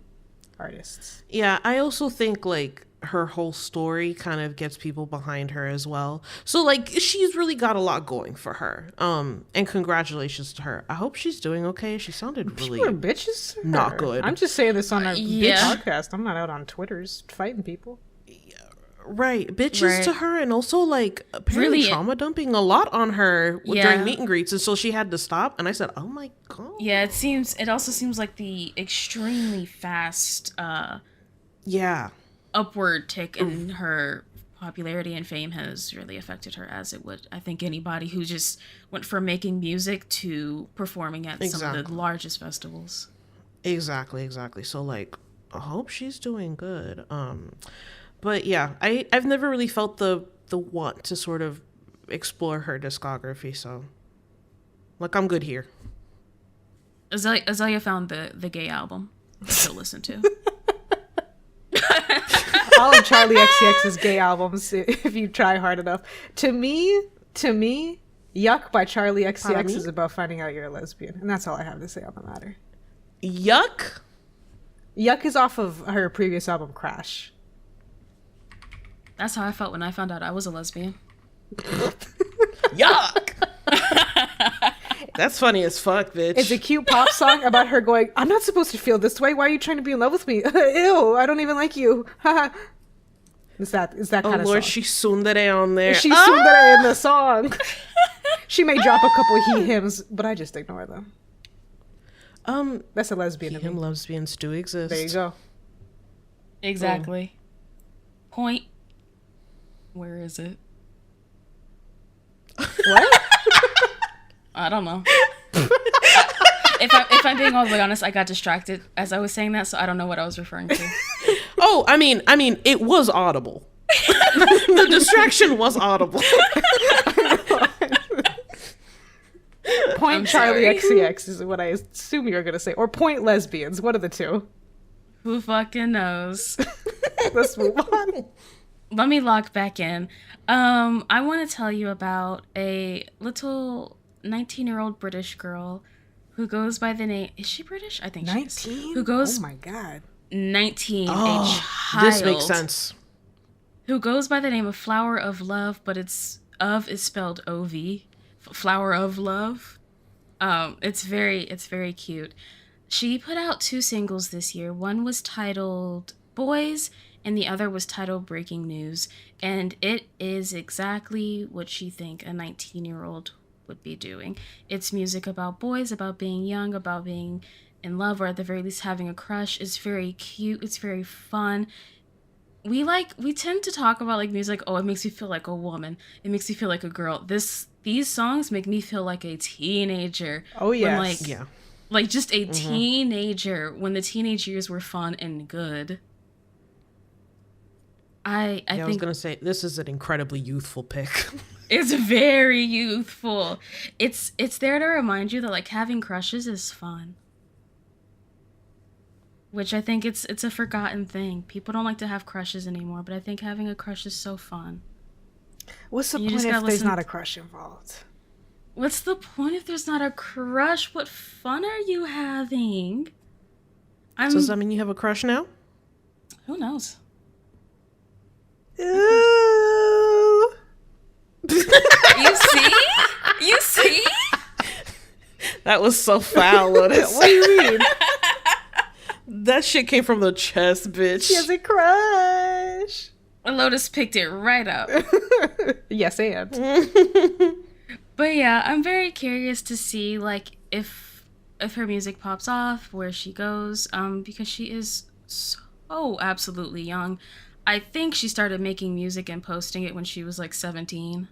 artists. Yeah, I also think like her whole story kind of gets people behind her as well. So like she's really got a lot going for her. And congratulations to her. I hope she's doing okay. She sounded really People are bitches. to not her. good. I'm just saying this on a yeah. bitch podcast. I'm not out on Twitters fighting people. right. Bitches Right. to her, and also like apparently Really- trauma dumping a lot on her Yeah. during meet and greets, and so she had to stop. And I said, "Oh my god." Yeah, it also seems like the extremely fast Yeah. upward tick in her popularity and fame has really affected her, as it would, I think, anybody who just went from making music to performing at some of the Exactly. largest festivals. Exactly. So like, I hope she's doing good. But yeah, I've never really felt the want to sort of explore her discography. So like, I'm good here. Azalea found the gay album to listen to. All of Charli XCX's gay albums, if you try hard enough. To me, Yuck by Charli Pardon XCX me? is about finding out you're a lesbian. And that's all I have to say on the matter. Yuck. Yuck is off of her previous album, Crash. That's how I felt when I found out I was a lesbian. Yuck. That's funny as fuck, bitch. It's a cute pop song about her going, I'm not supposed to feel this way. Why are you trying to be in love with me? Ew, I don't even like you. It's that oh kind of Lord, song. she tsundere on there. She tsundere in the song. She may drop a couple he hymns, but I just ignore them. That's a lesbian to Him me. lesbians do exist. There you go. Exactly. Point. Where is it? What? I don't know. If I'm being all the way honest, I got distracted as I was saying that, so I don't know what I was referring to. Oh, I mean, it was audible. The distraction was audible. Point I'm Charli sorry. XCX is what I assume you're going to say. Or point lesbians. One of the two. Who fucking knows? Let's move on. Let me lock back in. I want to tell you about a little 19-year-old British girl who goes by the name... Is she British? I think she is. 19? Who goes... Oh my god. 19. a child. This makes sense. Who goes by the name of flowerovlove, but it's of is spelled O-V. Flowerovlove. It's very cute. She put out 2 singles this year. One was titled Boys, and the other was titled Breaking News. And it is exactly what she think a 19-year-old would be doing. It's music about boys, about being young, about being in love, or at the very least having a crush. It's very cute. It's very fun. We tend to talk about like music, oh, it makes me feel like a woman. It makes me feel like a girl. These songs make me feel like a teenager. Oh, yes. When, like, Yeah. like just a teenager when the teenage years were fun and good. I I was think gonna say this is an incredibly youthful pick. it's very youthful. It's there to remind you that like having crushes is fun. Which I think it's a forgotten thing. People don't like to have crushes anymore, but I think having a crush is so fun. What's the You point just if gotta there's listen- not a crush involved? What's the point if there's not a crush? What fun are you having? So does that mean you have a crush now? Who knows? Ooh. You see? You see? That was so foul, Lotus. What do you mean? That shit came from the chest, bitch. She has a crush. Lotus picked it right up. Yes, and. But yeah, I'm very curious to see like if her music pops off, where she goes, because she is so absolutely young. I think she started making music and posting it when she was like 17.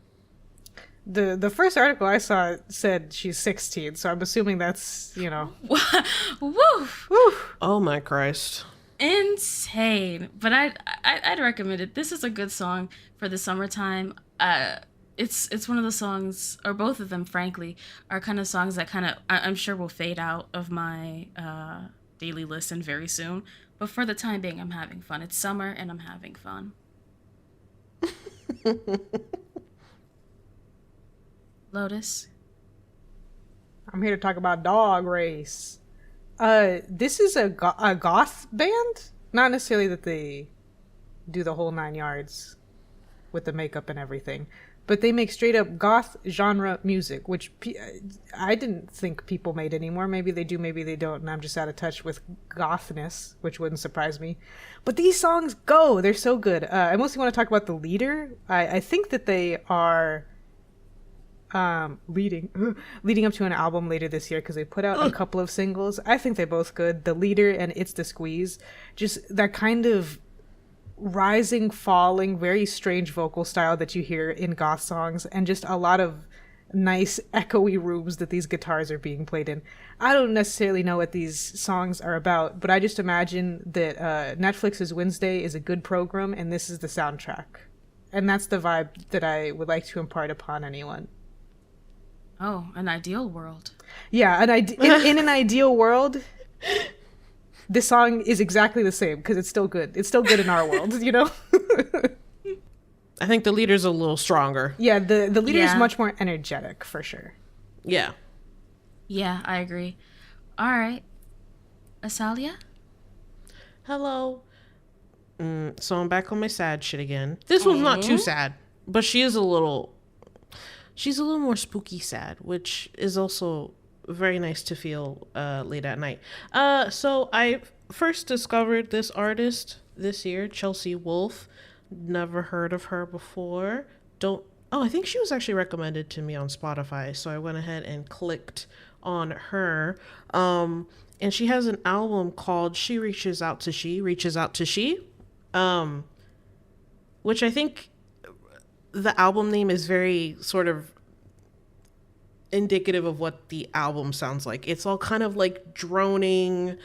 The first article I saw said she's 16, so I'm assuming that's, you know. Woo! Whew. Oh my Christ. Insane. But I'd recommend it. This is a good song for the summertime. It's one of the songs, or both of them, frankly, are kind of songs that kind of I'm sure will fade out of my daily listen very soon. But for the time being, I'm having fun. It's summer and I'm having fun. Lotus? I'm here to talk about Dog Race. This is a goth band? Not necessarily that they do the whole 9 yards with the makeup and everything, but they make straight up goth genre music, which I didn't think people made anymore. Maybe they do, maybe they don't, and I'm just out of touch with gothness, which wouldn't surprise me. But these songs go, they're so good. I mostly want to talk about the leader. I think that they are leading up to an album later this year because they put out a couple of singles. I think they're both good. The leader and It's the Squeeze, just that kind of rising, falling, very strange vocal style that you hear in goth songs, and just a lot of nice echoey rooms that these guitars are being played in. I don't necessarily know what these songs are about, but I just imagine that Netflix's Wednesday is a good program and this is the soundtrack, and that's the vibe that I would like to impart upon anyone. Oh, an ideal world. Yeah, in an ideal world, this song is exactly the same because it's still good. It's still good in our world, you know? I think the leader's a little stronger. Yeah, the leader is much more energetic, for sure. Yeah. Yeah, I agree. All right. Azalea? Hello. So I'm back on my sad shit again. This one's not too sad, but she's a little more spooky sad, which is also very nice to feel late at night. So I first discovered this artist this year, Chelsea Wolfe. Never heard of her before. I think she was actually recommended to me on Spotify, so I went ahead and clicked on her. And she has an album called She Reaches Out to She, which I think the album name is very sort of indicative of what the album sounds like. It's all kind of like droning,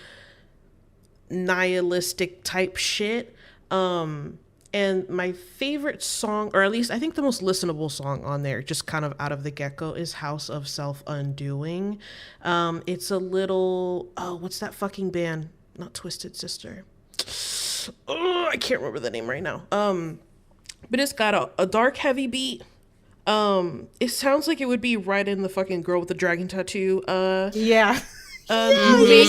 nihilistic type shit. And my favorite song, or at least I think the most listenable song on there, just kind of out of the get-go, is House of Self-Undoing. It's a little, what's that fucking band? Not Twisted Sister. Oh, I can't remember the name right now. But it's got a dark, heavy beat. It sounds like it would be right in the fucking Girl with the Dragon Tattoo Yeah. movie.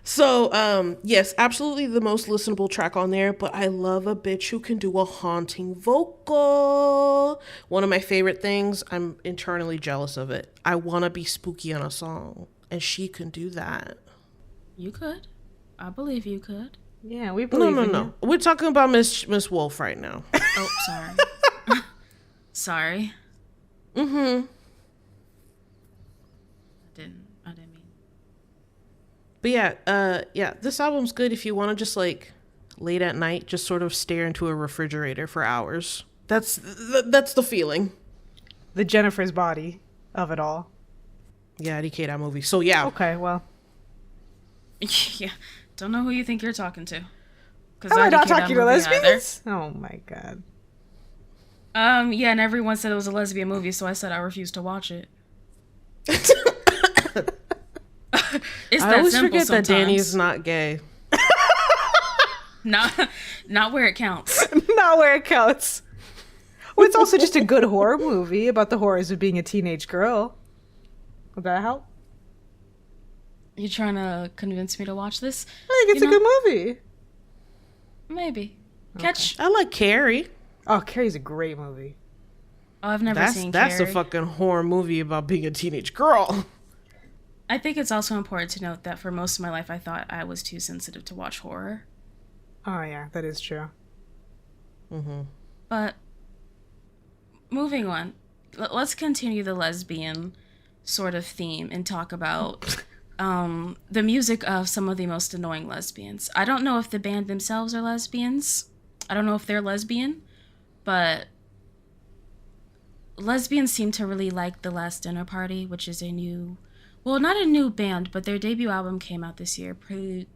So, yes, absolutely the most listenable track on there, but I love a bitch who can do a haunting vocal. One of my favorite things, I'm internally jealous of it. I want to be spooky on a song, and she can do that. You could. I believe you could. Yeah, we believe in you. We're talking about Miss Wolfe right now. Oh, sorry. Sorry. Mm-hmm. I didn't mean. But yeah, this album's good if you want to just like late at night just sort of stare into a refrigerator for hours. That's the feeling. The Jennifer's Body of it all. Yeah, DK that movie. So yeah. Okay, well. Yeah. Don't know who you think you're talking to. Am I not talking to lesbians? Either. Oh my god. Yeah, and everyone said it was a lesbian movie, so I said I refused to watch it. It's I always forget sometimes. that Danny's not gay. Not where it counts. Not where it counts. Well, it's also just a good horror movie about the horrors of being a teenage girl. Would that help? You trying to convince me to watch this? I think it's a good movie. Maybe. Okay. I like Carrie. Oh, Carrie's a great movie. Oh, I've never seen Carrie. That's a fucking horror movie about being a teenage girl. I think it's also important to note that for most of my life, I thought I was too sensitive to watch horror. Oh, yeah, that is true. Mm-hmm. But moving on, let's continue the lesbian sort of theme and talk about the music of some of the most annoying lesbians. I don't know if the band themselves are lesbians. I don't know if they're lesbian, but lesbians seem to really like The Last Dinner Party, which is not a new band, but their debut album came out this year, Prelude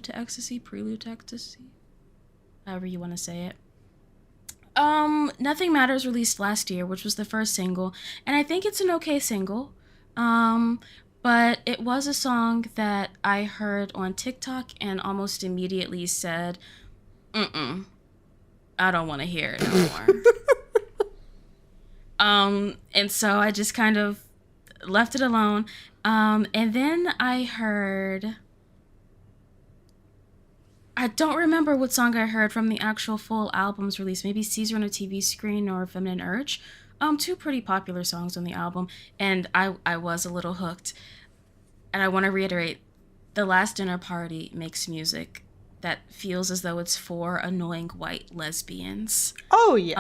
to Ecstasy, however you want to say it. Nothing Matters released last year, which was the first single, and I think it's an okay single. But it was a song that I heard on TikTok and almost immediately said, I don't want to hear it no more. And so I just kind of left it alone. And then I heard, I don't remember what song I heard from the actual full album's release. Maybe Caesar on a TV Screen or Feminine Urge. Two pretty popular songs on the album, and I was a little hooked. And I want to reiterate, The Last Dinner Party makes music that feels as though it's for annoying white lesbians. Oh, yes.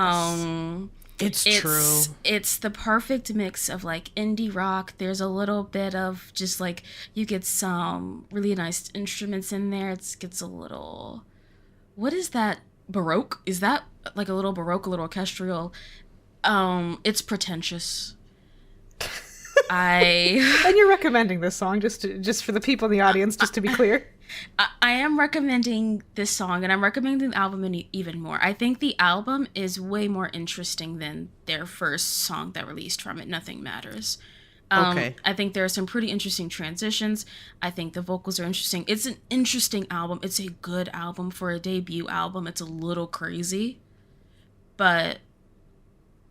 It's true. It's the perfect mix of like indie rock. There's a little bit of just like, you get some really nice instruments in there. It gets a little, what is that? Baroque? Is that like a little Baroque, a little orchestral? It's pretentious. And you're recommending this song just for the people in the audience, just to be clear. I am recommending this song, and I'm recommending the album even more. I think the album is way more interesting than their first song that released from it, Nothing Matters. Okay. I think there are some pretty interesting transitions. I think the vocals are interesting. It's an interesting album. It's a good album for a debut album. It's a little crazy, but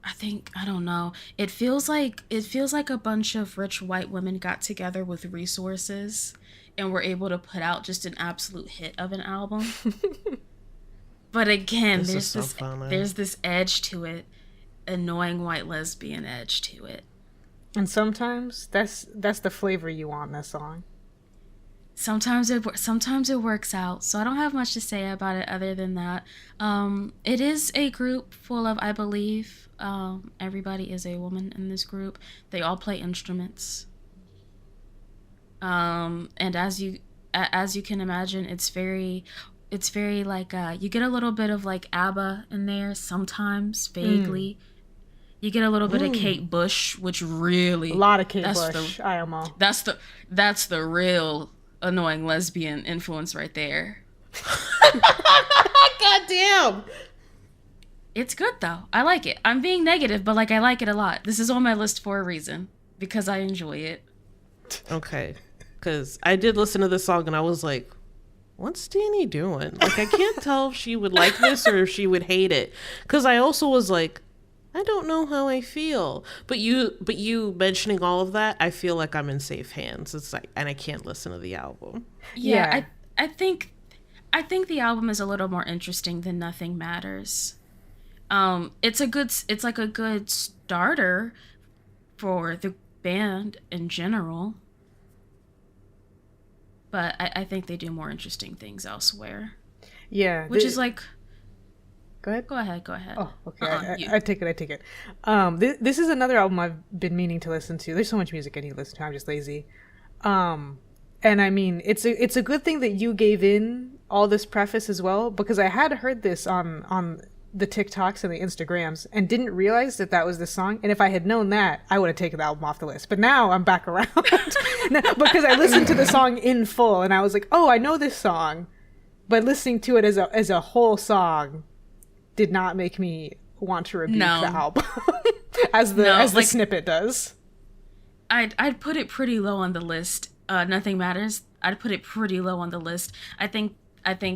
I don't know. It feels like a bunch of rich white women got together with resources and were able to put out just an absolute hit of an album. But again, there's this edge to it, annoying white lesbian edge to it. And sometimes that's the flavor you want in a song. Sometimes it works out. So I don't have much to say about it other than that. It is a group full of, I believe, everybody is a woman in this group. They all play instruments. And as you can imagine, it's very like, you get a little bit of like ABBA in there sometimes, vaguely. You get a little bit of Kate Bush, which really, a lot of Kate Bush. IMO. That's the real annoying lesbian influence right there. God damn. It's good though. I like it. I'm being negative, but like I like it a lot. This is on my list for a reason, because I enjoy it. Okay. Because I did listen to this song and I was like, what's Danny doing? Like, I can't tell if she would like this or if she would hate it. Because I also was like, I don't know how I feel. But you mentioning all of that, I feel like I'm in safe hands. It's like, and I can't listen to the album. Yeah. I think the album is a little more interesting than Nothing Matters. It's like a good starter for the band in general. But I think they do more interesting things elsewhere. Yeah. Which is like... Go ahead. Go ahead. Oh, okay. I take it. This is another album I've been meaning to listen to. There's so much music I need to listen to. I'm just lazy. And I mean, it's a good thing that you gave in all this preface as well, because I had heard this on the TikToks and the Instagrams and didn't realize that was the song. And if I had known that, I would have taken the album off the list. But now I'm back around because I listened to the song in full and I was like, oh, I know this song. But listening to it as a whole song did not make me want to rebuke the album as the snippet does. I'd put it pretty low on the list. Nothing Matters. I'd put it pretty low on the list. I think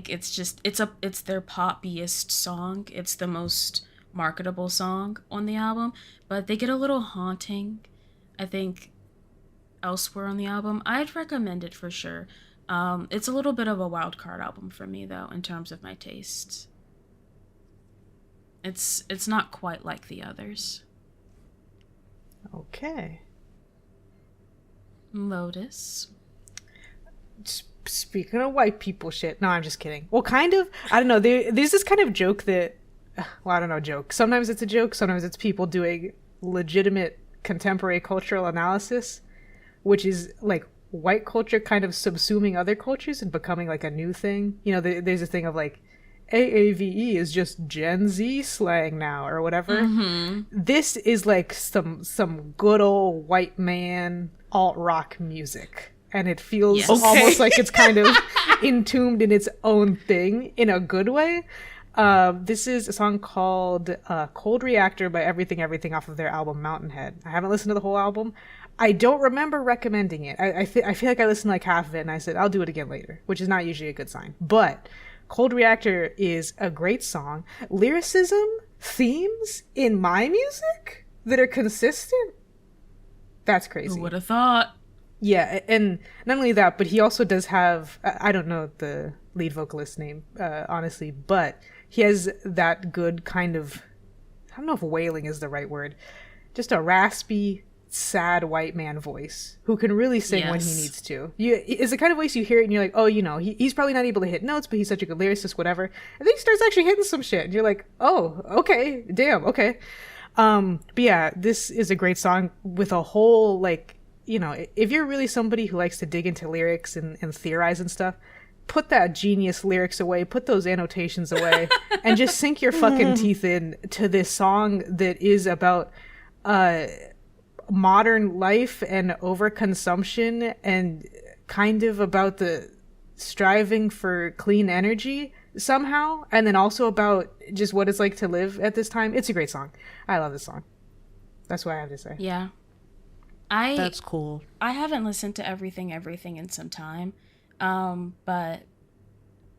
it's just it's their poppiest song. It's the most marketable song on the album, but they get a little haunting, I think, elsewhere on the album. I'd recommend it for sure. It's a little bit of a wild card album for me though, in terms of my tastes. It's not quite like the others. Okay. Lotus. Speaking of white people shit. No, I'm just kidding. Well, kind of. I don't know. There's this kind of joke that... Well, I don't know, joke. Sometimes it's a joke. Sometimes it's people doing legitimate contemporary cultural analysis, which is like white culture kind of subsuming other cultures and becoming like a new thing. You know, there's a thing of like, AAVE is just Gen Z slang now or whatever. Mm-hmm. This is like some good old white man alt rock music. And it feels almost like it's kind of entombed in its own thing in a good way. This is a song called Cold Reactor by Everything Everything off of their album Mountainhead. I haven't listened to the whole album. I don't remember recommending it. I feel like I listened to like half of it and I said, I'll do it again later, which is not usually a good sign. But Cold Reactor is a great song. Lyricism, themes in my music that are consistent. That's crazy. Who would have thought? Yeah, and not only that, but he also does have, I don't know the lead vocalist's name, honestly, but he has that good kind of, I don't know if wailing is the right word, just a raspy, sad white man voice who can really sing when he needs to. It's the kind of voice you hear it and you're like, oh, you know, he's probably not able to hit notes, but he's such a good lyricist, whatever. And then he starts actually hitting some shit and you're like, oh, okay, damn, okay. But yeah, this is a great song with a whole, like, you know, if you're really somebody who likes to dig into lyrics and theorize and stuff, put that genius lyrics away, put those annotations away, and just sink your fucking teeth in to this song that is about modern life and overconsumption and kind of about the striving for clean energy somehow, and then also about just what it's like to live at this time. It's a great song. I love this song. That's what I have to say. Yeah. That's cool. I haven't listened to everything in some time. But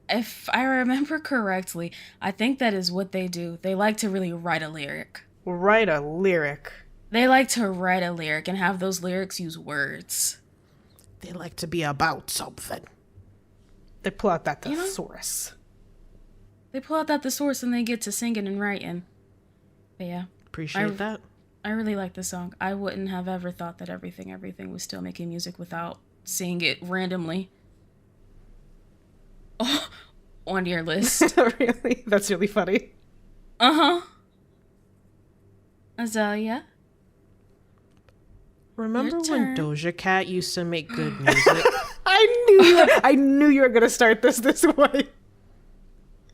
if I remember correctly, I think that is what they do. They like to really write a lyric. Write a lyric. They like to write a lyric and have those lyrics use words. They like to be about something. They pull out that thesaurus. They pull out that thesaurus and they get to singing and writing. But yeah. Appreciate that. I really like this song. I wouldn't have ever thought that Everything was still making music without seeing it randomly on your list. Really? That's really funny. Uh-huh. Azalea? Remember when Doja Cat used to make good music? I knew you were gonna start this way.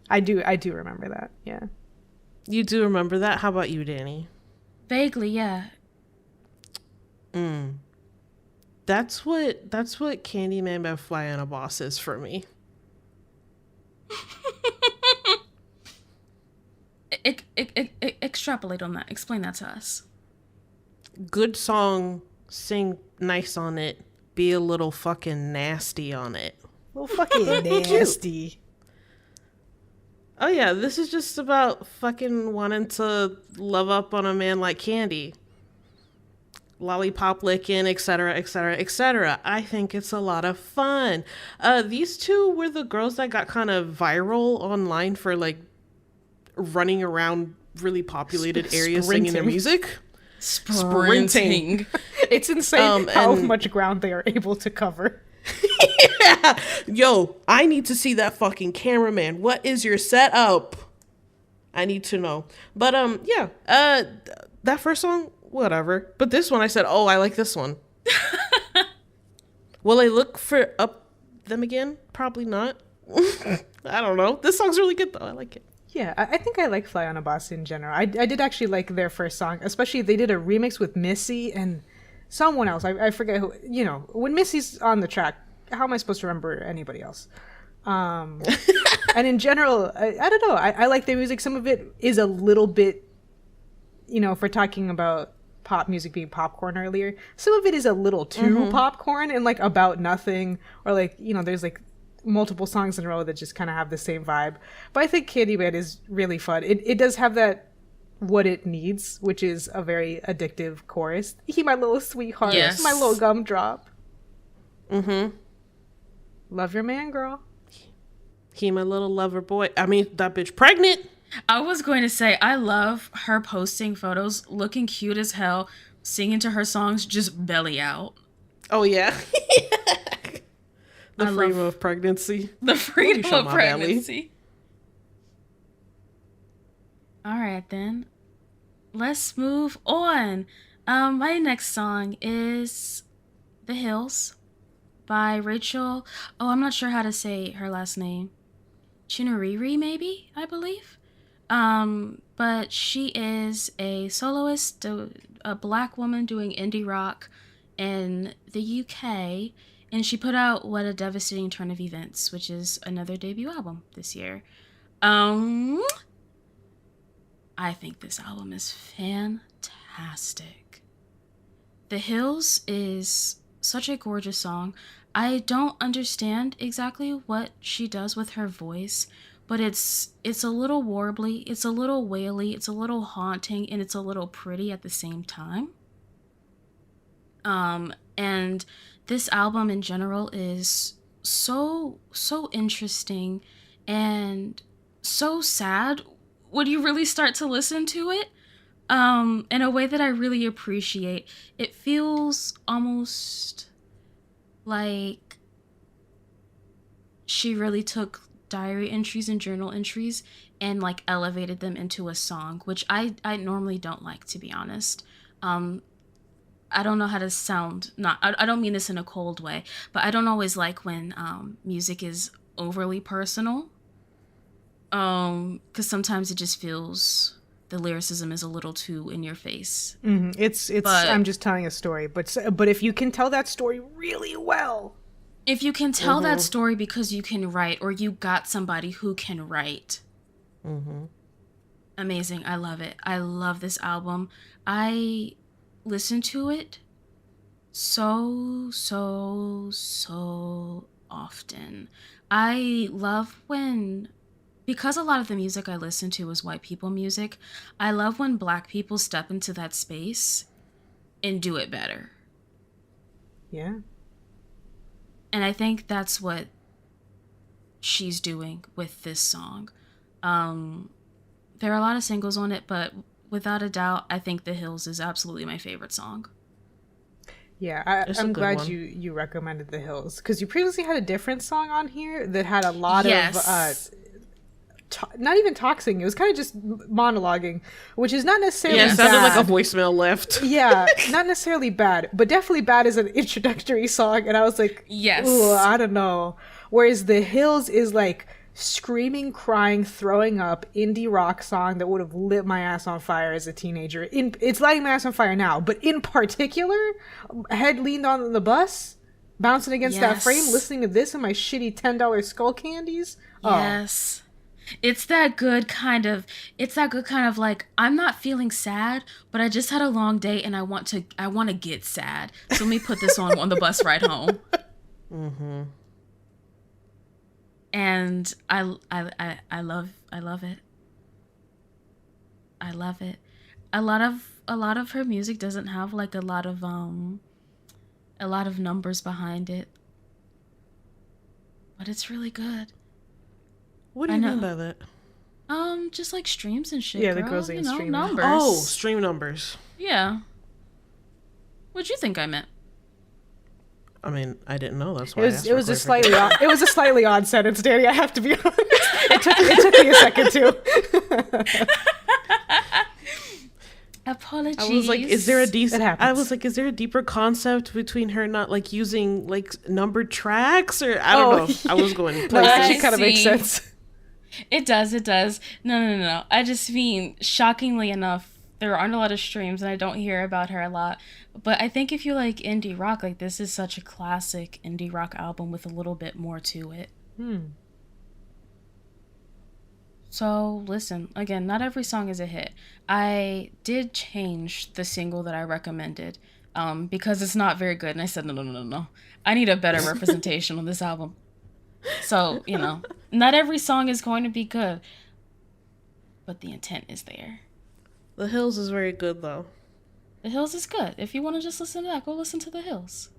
I do remember that. Yeah. You do remember that? How about you, Danny? Vaguely, yeah. That's what Candyman by Flyana Boss is for me. Extrapolate on that. Explain that to us. Good song, sing nice on it, be a little fucking nasty on it. A little fucking nasty. Oh yeah, this is just about fucking wanting to love up on a man like candy. Lollipop licking, etc., etc., etc. I think it's a lot of fun. These two were the girls that got kind of viral online for like running around really populated areas singing their music. Sprinting. It's insane how much ground they are able to cover. Yeah. Yo, I need to see that fucking cameraman. What is your setup? I need to know. But yeah, that first song, whatever. But this one, I said, oh, I like this one. Will I look for them again? Probably not. I don't know. This song's really good though. I like it. Yeah, I think I like Flyana Boss in general. I did actually like their first song, especially they did a remix with Missy and someone else. I forget who. You know, when Missy's on the track, how am I supposed to remember anybody else? And in general, I don't know. I like their music. Some of it is a little bit, you know, if we're talking about pop music being popcorn earlier, some of it is a little too popcorn and like about nothing, or like, you know, there's like multiple songs in a row that just kind of have the same vibe. But I think Candyman is really fun. It does have that what it needs, which is a very addictive chorus. He my little sweetheart, yes. My little gumdrop. Love your man, girl. He my little lover boy. I mean, that bitch pregnant. I was going to say, I love her posting photos, looking cute as hell, singing to her songs, just belly out. Oh yeah. The freedom of pregnancy. The freedom of pregnancy. All right, then. Let's move on. My next song is The Hills by Rachel. Oh, I'm not sure how to say her last name. Chinouriri, maybe, I believe. But she is a soloist, a black woman doing indie rock in the UK. And she put out What a Devastating Turn of Events, which is another debut album this year. I think this album is fantastic. The Hills is such a gorgeous song. I don't understand exactly what she does with her voice, but it's a little warbly, it's a little waily, it's a little haunting, and it's a little pretty at the same time. And this album in general is so interesting and so sad when you really start to listen to it. In a way that I really appreciate. It feels almost like she really took diary entries and journal entries and like elevated them into a song, which I normally don't like, to be honest. I don't know how to sound, I don't mean this in a cold way, but I don't always like when music is overly personal. Because sometimes it just feels, the lyricism is a little too in your face. It's I'm just telling a story, but if you can tell that story really well, if you can tell that story because you can write, or you got somebody who can write, amazing. I love it. I love this album. I listen to it so often. I love when, because a lot of the music I listen to is white people music, I love when black people step into that space and do it better. Yeah. And I think that's what she's doing with this song. There are a lot of singles on it, but without a doubt, I think The Hills is absolutely my favorite song. Yeah, I'm glad you recommended The Hills, because you previously had a different song on here that had a lot of not even talking. It was kind of just monologuing, which is not necessarily bad. It sounded like a voicemail left. Yeah, not necessarily bad, but definitely bad as an introductory song. And I was like, yes, ooh, I don't know. Whereas The Hills is like screaming, crying, throwing up indie rock song that would have lit my ass on fire as a teenager. It's lighting my ass on fire now, but in particular, head leaned on the bus, bouncing against that frame, listening to this and my shitty $10 skull candies. Yes. It's that good kind of like, I'm not feeling sad, but I just had a long day and I want to get sad. So let me put this on the bus ride home. And I love it. I love it. A lot of her music doesn't have like a lot of numbers behind it. But it's really good. What do you mean by that? Just like streams and shit. Yeah, girl. the girls ain't streaming. Numbers. Oh, stream numbers. Yeah. What'd you think I meant? I mean, I didn't know. That's why it was a slightly odd sentence, Danny. I have to be honest. It took me a second too. Apologies. I was like, is there a decent? It happens. I was like, is there a deeper concept between her not like using like numbered tracks, or I don't know. I was going. No, that actually kind of makes sense. It does. No. I just mean, shockingly enough, there aren't a lot of streams, and I don't hear about her a lot. But I think if you like indie rock, like, this is such a classic indie rock album with a little bit more to it. So, listen, again, not every song is a hit. I did change the single that I recommended because it's not very good. And I said, no. I need a better representation on this album. So, not every song is going to be good. But the intent is there. The Hills is very good, though. The Hills is good. If you want to just listen to that, go listen to The Hills.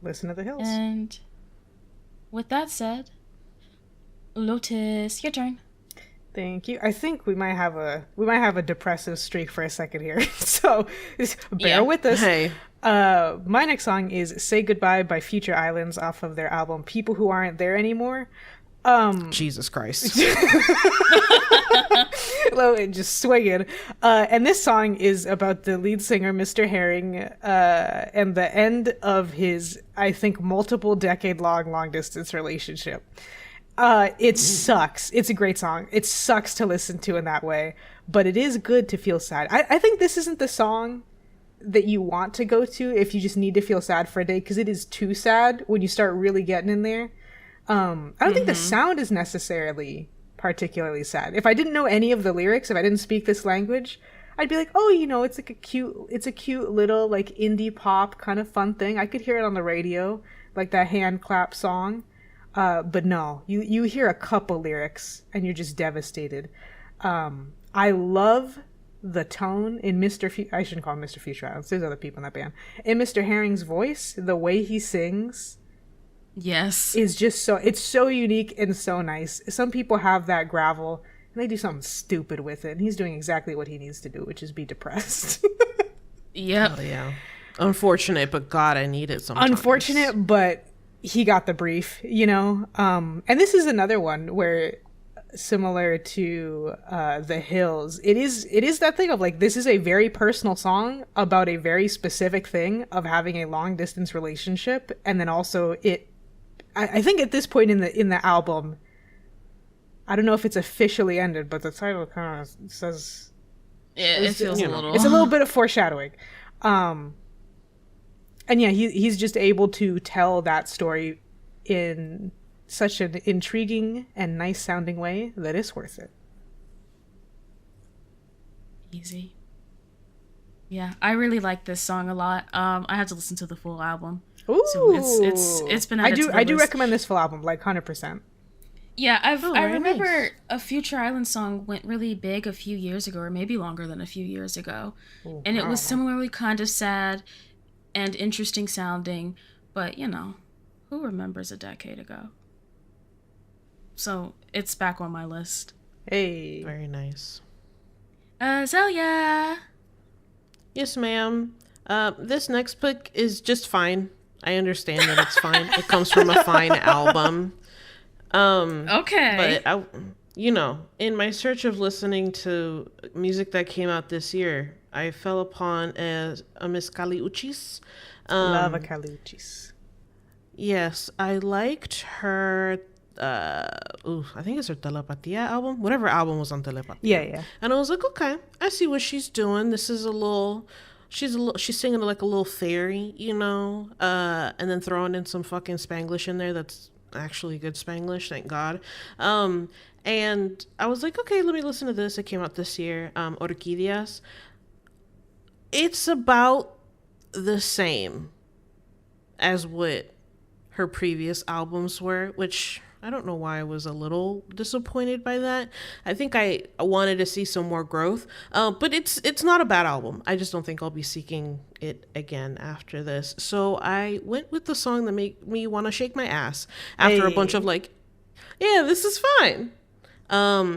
Listen to The Hills. And with that said, Lotus, your turn. Thank you. I think we might have a depressive streak for a second here. So bear with us. Hey. My next song is Say Goodbye by Future Islands off of their album People Who Aren't There Anymore. Jesus Christ. Just swinging. And this song is about the lead singer, Mr. Herring, and the end of his, I think, multiple decade-long long-distance relationship. It sucks. It's a great song. It sucks to listen to in that way, but it is good to feel sad. I think this isn't the song that you want to go to if you just need to feel sad for a day, because it is too sad when you start really getting in there. I don't think the sound is necessarily particularly sad. If I didn't know any of the lyrics, if I didn't speak this language, I'd be like, oh, it's like it's a cute little like indie pop kind of fun thing. I could hear it on the radio, like that hand clap song. But no, you hear a couple lyrics and you're just devastated. I love the tone in I shouldn't call him Mr. Future Islands. There's other people in that band. In Mr. Herring's voice, the way he sings, yes, is just it's so unique and so nice. Some people have that gravel and they do something stupid with it, and he's doing exactly what he needs to do, which is be depressed. Yep. Oh, yeah. Unfortunate, but God, I need it sometimes. Unfortunate, but he got the brief, and this is another one where, similar to The Hills, it is that thing of like, this is a very personal song about a very specific thing of having a long distance relationship, and then also I think at this point in the album, I don't know if it's officially ended, but the title kind of says it feels a little. It's a little bit of foreshadowing. And yeah, he's just able to tell that story in such an intriguing and nice sounding way that it's worth it. Easy. Yeah, I really like this song a lot. I had to listen to the full album. Ooh, so it's been added to the I do list. recommend this full album, like 100%. Yeah, I remember nice. a Future Island song went really big a few years ago, or maybe longer than a few years ago. Ooh, and it was similarly kind of sad and interesting sounding, but who remembers a decade ago? So it's back on my list. Hey. Very nice. Azalea! Yes, ma'am. This next pick is just fine. I understand that it's fine. It comes from a fine album. Okay. But in my search of listening to music that came out this year, I fell upon a Miss Kali Uchis. Love a Kali Uchis. Yes, I liked her. I think it's her Telepatia album. Whatever album was on Telepatia. Yeah. And I was like, okay, I see what she's doing. This is she's singing like a little fairy, and then throwing in some fucking Spanglish in there that's actually good Spanglish, thank God. And I was like, okay, let me listen to this. It came out this year, Orquídeas. It's about the same as what her previous albums were, which I don't know why I was a little disappointed by that. I think I wanted to see some more growth, but it's not a bad album. I just don't think I'll be seeking it again after this. So I went with the song that made me want to shake my ass after a bunch of like, yeah, this is fine.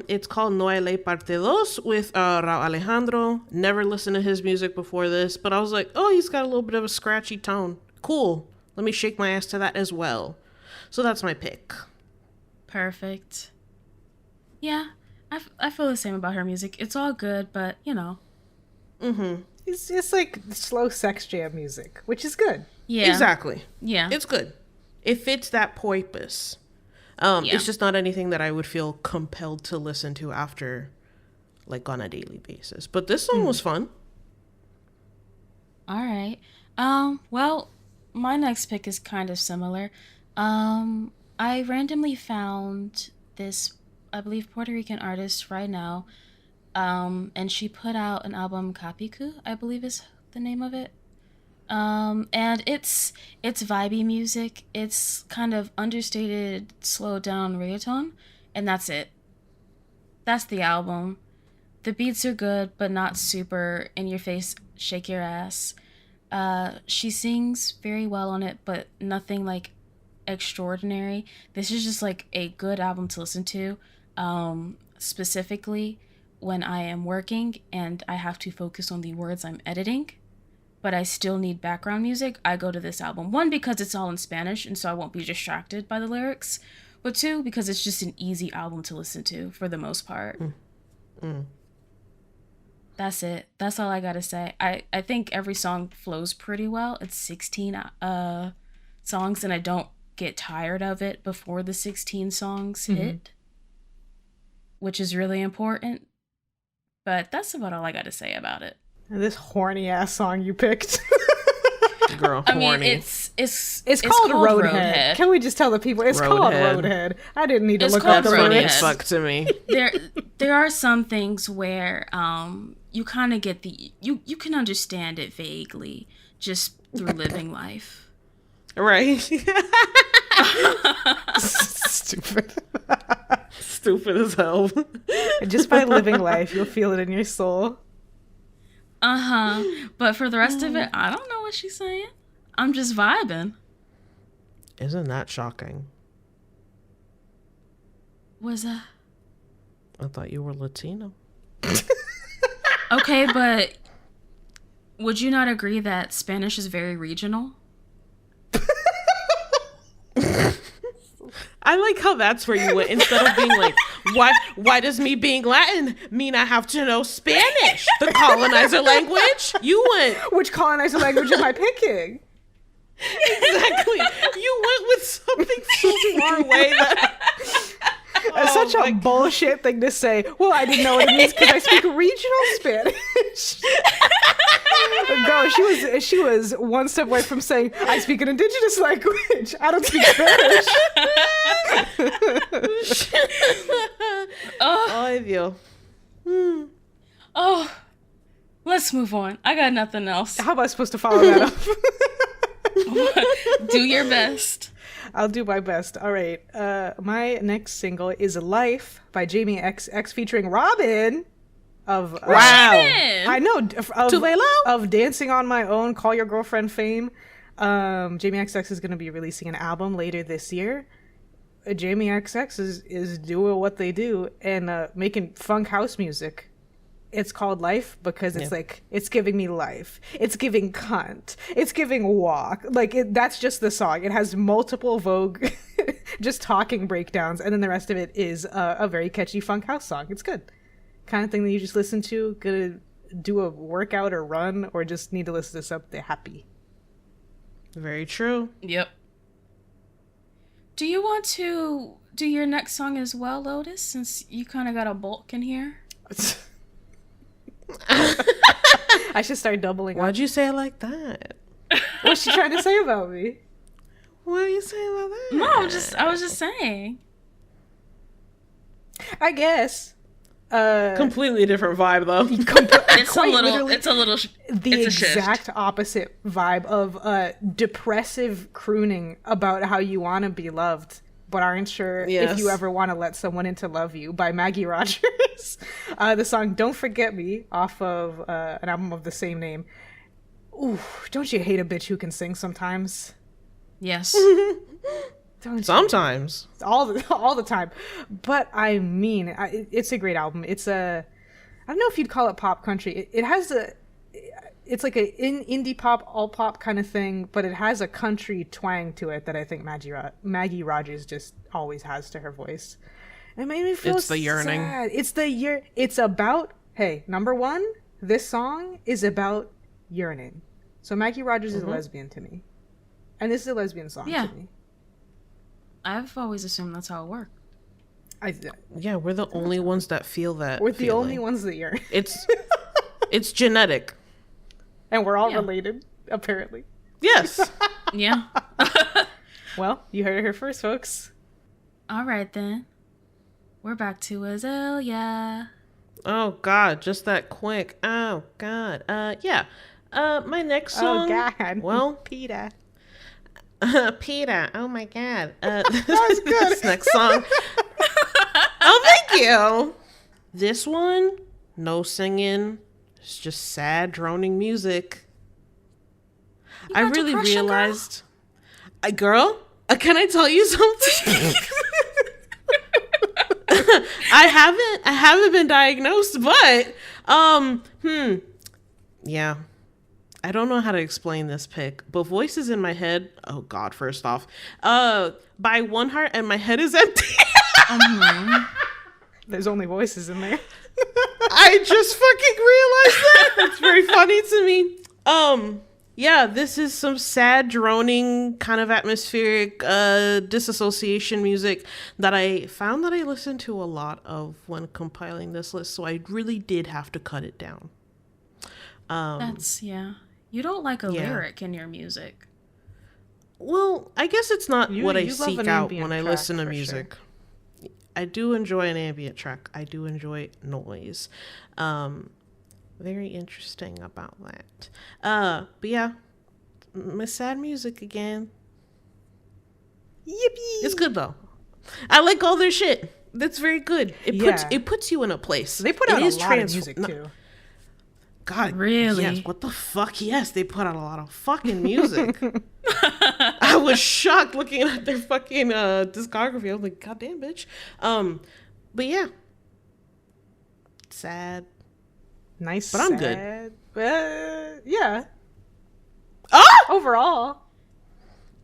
It's called No Hay Ley Parte Dos with Raúl Alejandro. Never listened to his music before this, but I was like, oh, he's got a little bit of a scratchy tone. Cool. Let me shake my ass to that as well. So that's my pick. Perfect. Yeah, I feel the same about her music. It's all good, but Mm-hmm. It's just like slow sex jam music, which is good. Yeah. Exactly. Yeah. It's good. It fits that purpose. It's just not anything that I would feel compelled to listen to after, like, on a daily basis. But this song was fun. All right. Well, my next pick is kind of similar. I randomly found this, I believe, Puerto Rican artist RaiNao, and she put out an album, Kapiku, I believe is the name of it. And it's vibey music. It's kind of understated, slowed down reggaeton, and that's it. That's the album. The beats are good, but not super in your face, shake your ass. She sings very well on it, but nothing like extraordinary. This is just like a good album to listen to, specifically when I am working and I have to focus on the words I'm editing, but I still need background music. I go to this album. One, because it's all in Spanish and so I won't be distracted by the lyrics, but two, because it's just an easy album to listen to for the most part. That's it. That's all I gotta say. I think every song flows pretty well. It's 16 songs, and I don't get tired of it before the 16 songs hit, which is really important. But that's about all I gotta say about it. And this horny ass song you picked. Girl, I mean, horny. it's called Roadhead. Can we just tell the people it's called Roadhead? I didn't need to look up the called Funny lyrics. as fuck to me. there are some things where you kind of get you can understand it vaguely just through living life. Right. Stupid. Stupid as hell. And just by living life, you'll feel it in your soul. But for the rest of it, I don't know what she's saying. I'm just vibing. Isn't that shocking? Was that? I thought you were Latino. Okay, but would you not agree that Spanish is very regional? I like how that's where you went. Instead of being like, why does me being Latin mean I have to know Spanish? The colonizer language? You went. Which colonizer language am I picking? Exactly. You went with something so far away that... That's such a bullshit thing to say. Well, I didn't know what it means because I speak regional Spanish. Girl, she was one step away from saying, I speak an indigenous language. I don't speak Spanish. Ay, Dios. Oh, let's move on. I got nothing else. How am I supposed to follow that up? Do your best. I'll do my best. All right. My next single is Life by Jamie XX featuring Robin of... Wow. I know. Of Dancing on My Own, Call Your Girlfriend fame. Jamie XX is going to be releasing an album later this year. Jamie XX is doing what they do and making funk house music. It's called Life because it's like, it's giving me life. It's giving cunt. It's giving walk. Like, that's just the song. It has multiple Vogue just talking breakdowns, and then the rest of it is a very catchy funk house song. It's good. Kind of thing that you just listen to, gonna do a workout or run, or just need to listen to something happy. Very true. Yep. Do you want to do your next song as well, Lotus, since you kind of got a bulk in here? I should start doubling. Why'd you say it like that? What's she trying to say about me? What are you saying about that? No, I was just saying. I guess. Completely different vibe though. It's a little the exact opposite vibe of depressive crooning about how you want to be loved but aren't sure if you ever want to let someone in to love you by Maggie Rogers. The song Don't Forget Me off of an album of the same name. Ooh, don't you hate a bitch who can sing sometimes? Yes. Sometimes. All the time. But I mean, it's a great album. It's I don't know if you'd call it pop country. It has it's like a indie pop, all pop kind of thing, but it has a country twang to it that I think Maggie Rogers just always has to her voice. It made me feel It's the yearning. sad. It's about, hey, number one, this song is about yearning. So Maggie Rogers is a lesbian to me. And this is a lesbian song to me. I've always assumed that's how it worked. Yeah, we're the only ones that feel that. We're the only ones that yearn. It's genetic. And we're all related, apparently. Yes. Yeah. Well, you heard it here first, folks. All right, then. We're back to Azalea. Oh, God. Just that quick. Oh, God. Yeah. My next song. Oh, God. Well. Peter. Peter. Oh, my God. That was good. This next song. Oh, thank you. This one, no singing. It's just sad, droning music. I really realized, girl, can I tell you something? I haven't been diagnosed, but yeah. I don't know how to explain this pick, but voices in my head. Oh God! First off, by øneheart, and my head is empty. There's only voices in there. I just fucking realized that. That's very funny to me. Yeah, this is some sad, droning, kind of atmospheric, disassociation music that I found that I listened to a lot of when compiling this list, so I really did have to cut it down. You don't like a lyric in your music. Well, I guess it's not what I seek out when I listen to for music. Sure. I do enjoy an ambient track. I do enjoy noise. Very interesting about that. But yeah, Miss Sad Music again. Yippee! It's good though. I like all their shit. That's very good. It puts you in a place. They put out a lot of music too. God, really? Yes. What the fuck? Yes, they put out a lot of fucking music. I was shocked looking at their fucking discography. I was like, God damn, bitch. But yeah, sad. Nice, but I'm good. Yeah. Ah! Overall,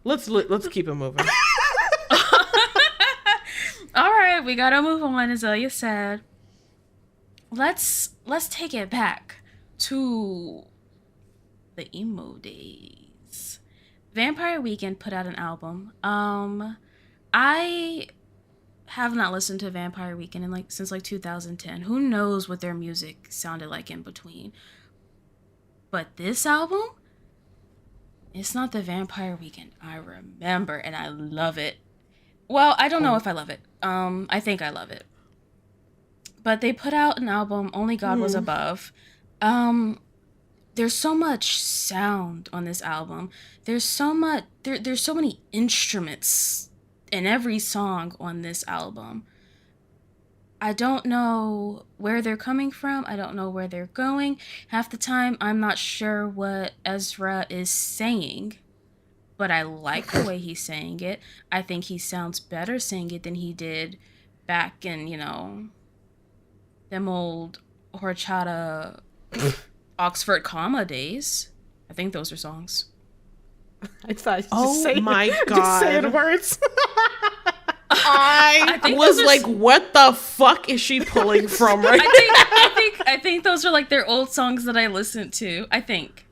let's keep it moving. All right, we gotta move on. Azalea said, let's take it back to the emo days. Vampire Weekend put out an album. I have not listened to Vampire Weekend since 2010. Who knows what their music sounded like in between? But this album, it's not the Vampire Weekend I remember, and I love it. Well, I don't know if I love it. I think I love it. But they put out an album, Only God Was Above. There's so much sound on this album. There's so many instruments in every song on this album. I don't know where they're coming from. I don't know where they're going. Half the time, I'm not sure what Ezra is saying. But I like the way he's saying it. I think he sounds better saying it than he did back in, them old horchata Oxford comma days. I think those are songs. I thought my God. Just saying words. I was like, what the fuck is she pulling from right I think those are like their old songs that I listened to. I think.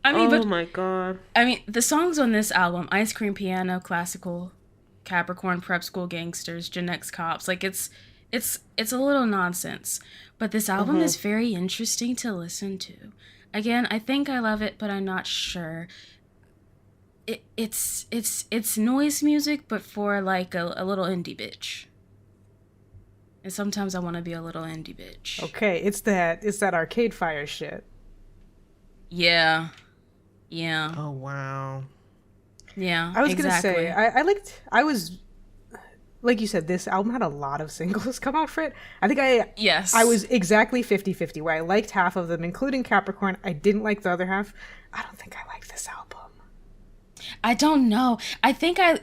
My God. I mean, the songs on this album, Ice Cream Piano, Classical, Capricorn, Prep School Gangsters, Gen X Cops, like it's a little nonsense. But this album is very interesting to listen to. Again, I think I love it, but I'm not sure. It's noise music, but for like a little indie bitch. And sometimes I want to be a little indie bitch. Okay, it's that Arcade Fire shit. Yeah. Oh wow. Yeah. I was gonna say I was like you said, this album had a lot of singles come out for it. I think I was exactly 50-50 where I liked half of them, including Capricorn. I didn't like the other half. I don't think I like this album. I don't know. I think I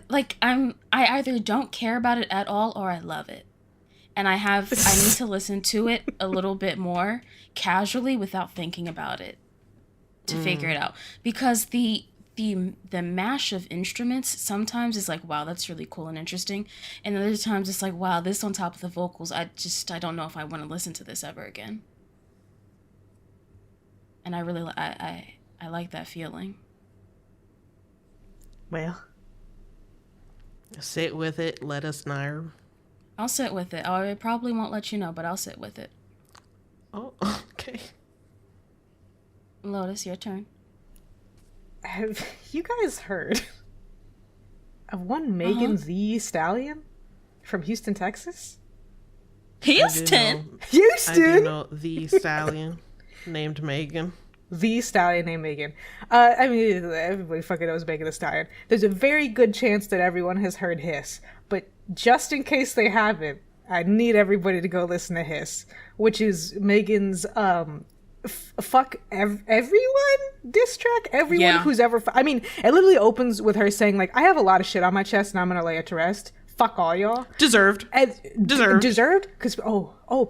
either don't care about it at all or I love it. And I need to listen to it a little bit more casually without thinking about it to figure it out. Because the mash of instruments sometimes is like, wow, that's really cool and interesting. And other times it's like, wow, this on top of the vocals, I don't know if I want to listen to this ever again. And I really I like that feeling. Well, sit with it. Let us know. I'll sit with it. I probably won't let you know, but I'll sit with it. Oh, okay. Lotus, your turn. Have you guys heard of one Megan the Stallion from Houston, Texas? Houston? I do know the Stallion named Megan. The Stallion named Megan. I mean, everybody fucking knows Megan the Stallion. There's a very good chance that everyone has heard Hiss, but just in case they haven't, I need everybody to go listen to Hiss, which is Megan's fuck everyone diss track. Everyone who's ever I mean, it literally opens with her saying like, I have a lot of shit on my chest and I'm gonna lay it to rest. Fuck all y'all. Deserved. Deserved? Because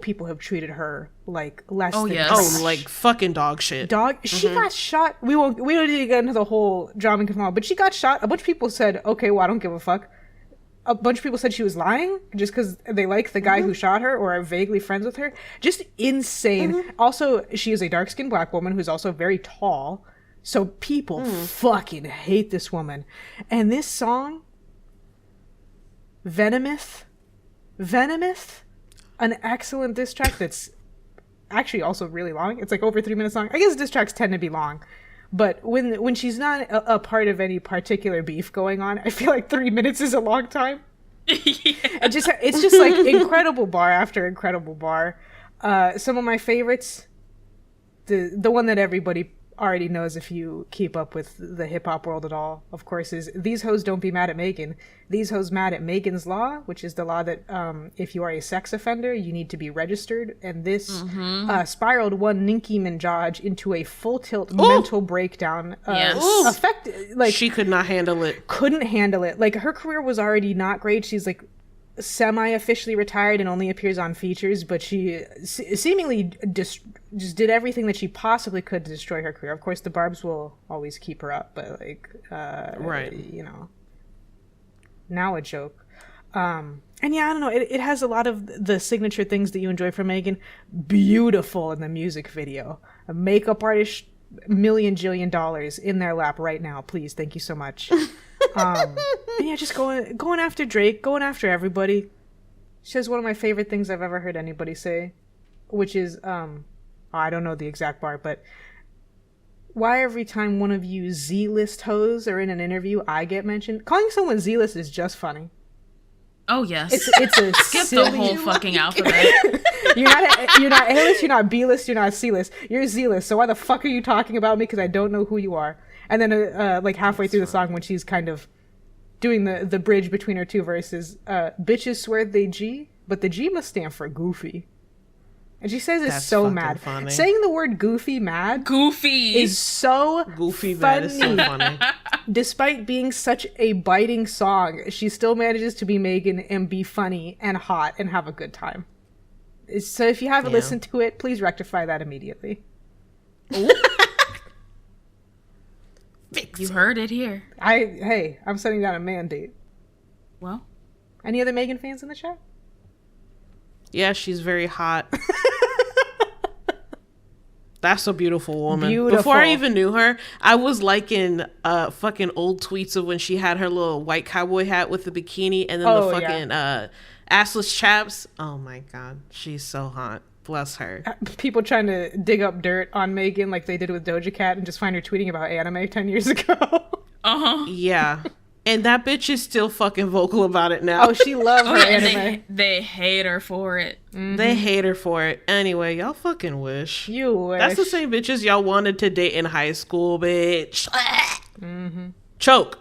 people have treated her like less than like fucking dog shit. She got shot. We don't need to get into the whole drama and confusion, but she got shot. A bunch of people said, okay, well, I don't give a fuck. A bunch of people said she was lying just because they like the guy who shot her or are vaguely friends with her. Just insane. Also, she is a dark-skinned black woman who's also very tall. So people fucking hate this woman. And this song, Venomous, an excellent diss track that's actually also really long. It's like over 3 minutes long. I guess diss tracks tend to be long. But when she's not a part of any particular beef going on, I feel like 3 minutes is a long time. It's just like incredible bar after incredible bar. Some of my favorites, the one that everybody already knows if you keep up with the hip-hop world at all, of course, is "These hoes don't be mad at Megan. These hoes mad at Megan's Law," which is the law that if you are a sex offender, you need to be registered. And this spiraled one Nicki Minaj into a full-tilt mental breakdown. Effect, like, she could not handle it. Couldn't handle it. Like, her career was already not great. She's, like, semi-officially retired and only appears on features, but she seemingly just did everything that she possibly could to destroy her career. Of course, the Barbs will always keep her up, but, like, right, you know, now a joke. And yeah, I don't know, it has a lot of the signature things that you enjoy from Megan. Beautiful in the music video. A makeup artist, $1 jillion in their lap right now, please, thank you so much. And yeah, just going after Drake, going after everybody. She says one of my favorite things I've ever heard anybody say, which is, I don't know the exact bar, but why every time one of you Z-list hoes are in an interview, I get mentioned? Calling someone Z-list is just funny. Oh yes, it's a skip silly... the whole fucking alphabet. You're not A-list, you're not B-list, you're not C-list. You're Z-list. So why the fuck are you talking about me? Because I don't know who you are. And then, like, halfway through the song, when she's kind of doing the bridge between her two verses, bitches swear they G, but the G must stand for goofy. And she says it's so mad. Funny. Saying the word goofy mad is so goofy funny. mad is so funny. Despite being such a biting song, she still manages to be Megan and be funny and hot and have a good time. So if you haven't listened to it, please rectify that immediately. You heard it here. I'm setting down a mandate. Well, any other Megan fans in the chat? Yeah, she's very hot. That's a beautiful woman. Beautiful. Before I even knew her, I was liking fucking old tweets of when she had her little white cowboy hat with the bikini and then the fucking assless chaps. Oh my god, she's so hot. Bless her. People trying to dig up dirt on Megan like they did with Doja Cat and just find her tweeting about anime 10 years ago. Yeah. And that bitch is still fucking vocal about it now. Oh, she loves her anime. They hate her for it. Mm-hmm. They hate her for it. Anyway, y'all fucking wish. You wish. That's the same bitches y'all wanted to date in high school, bitch. Mm-hmm. Choke.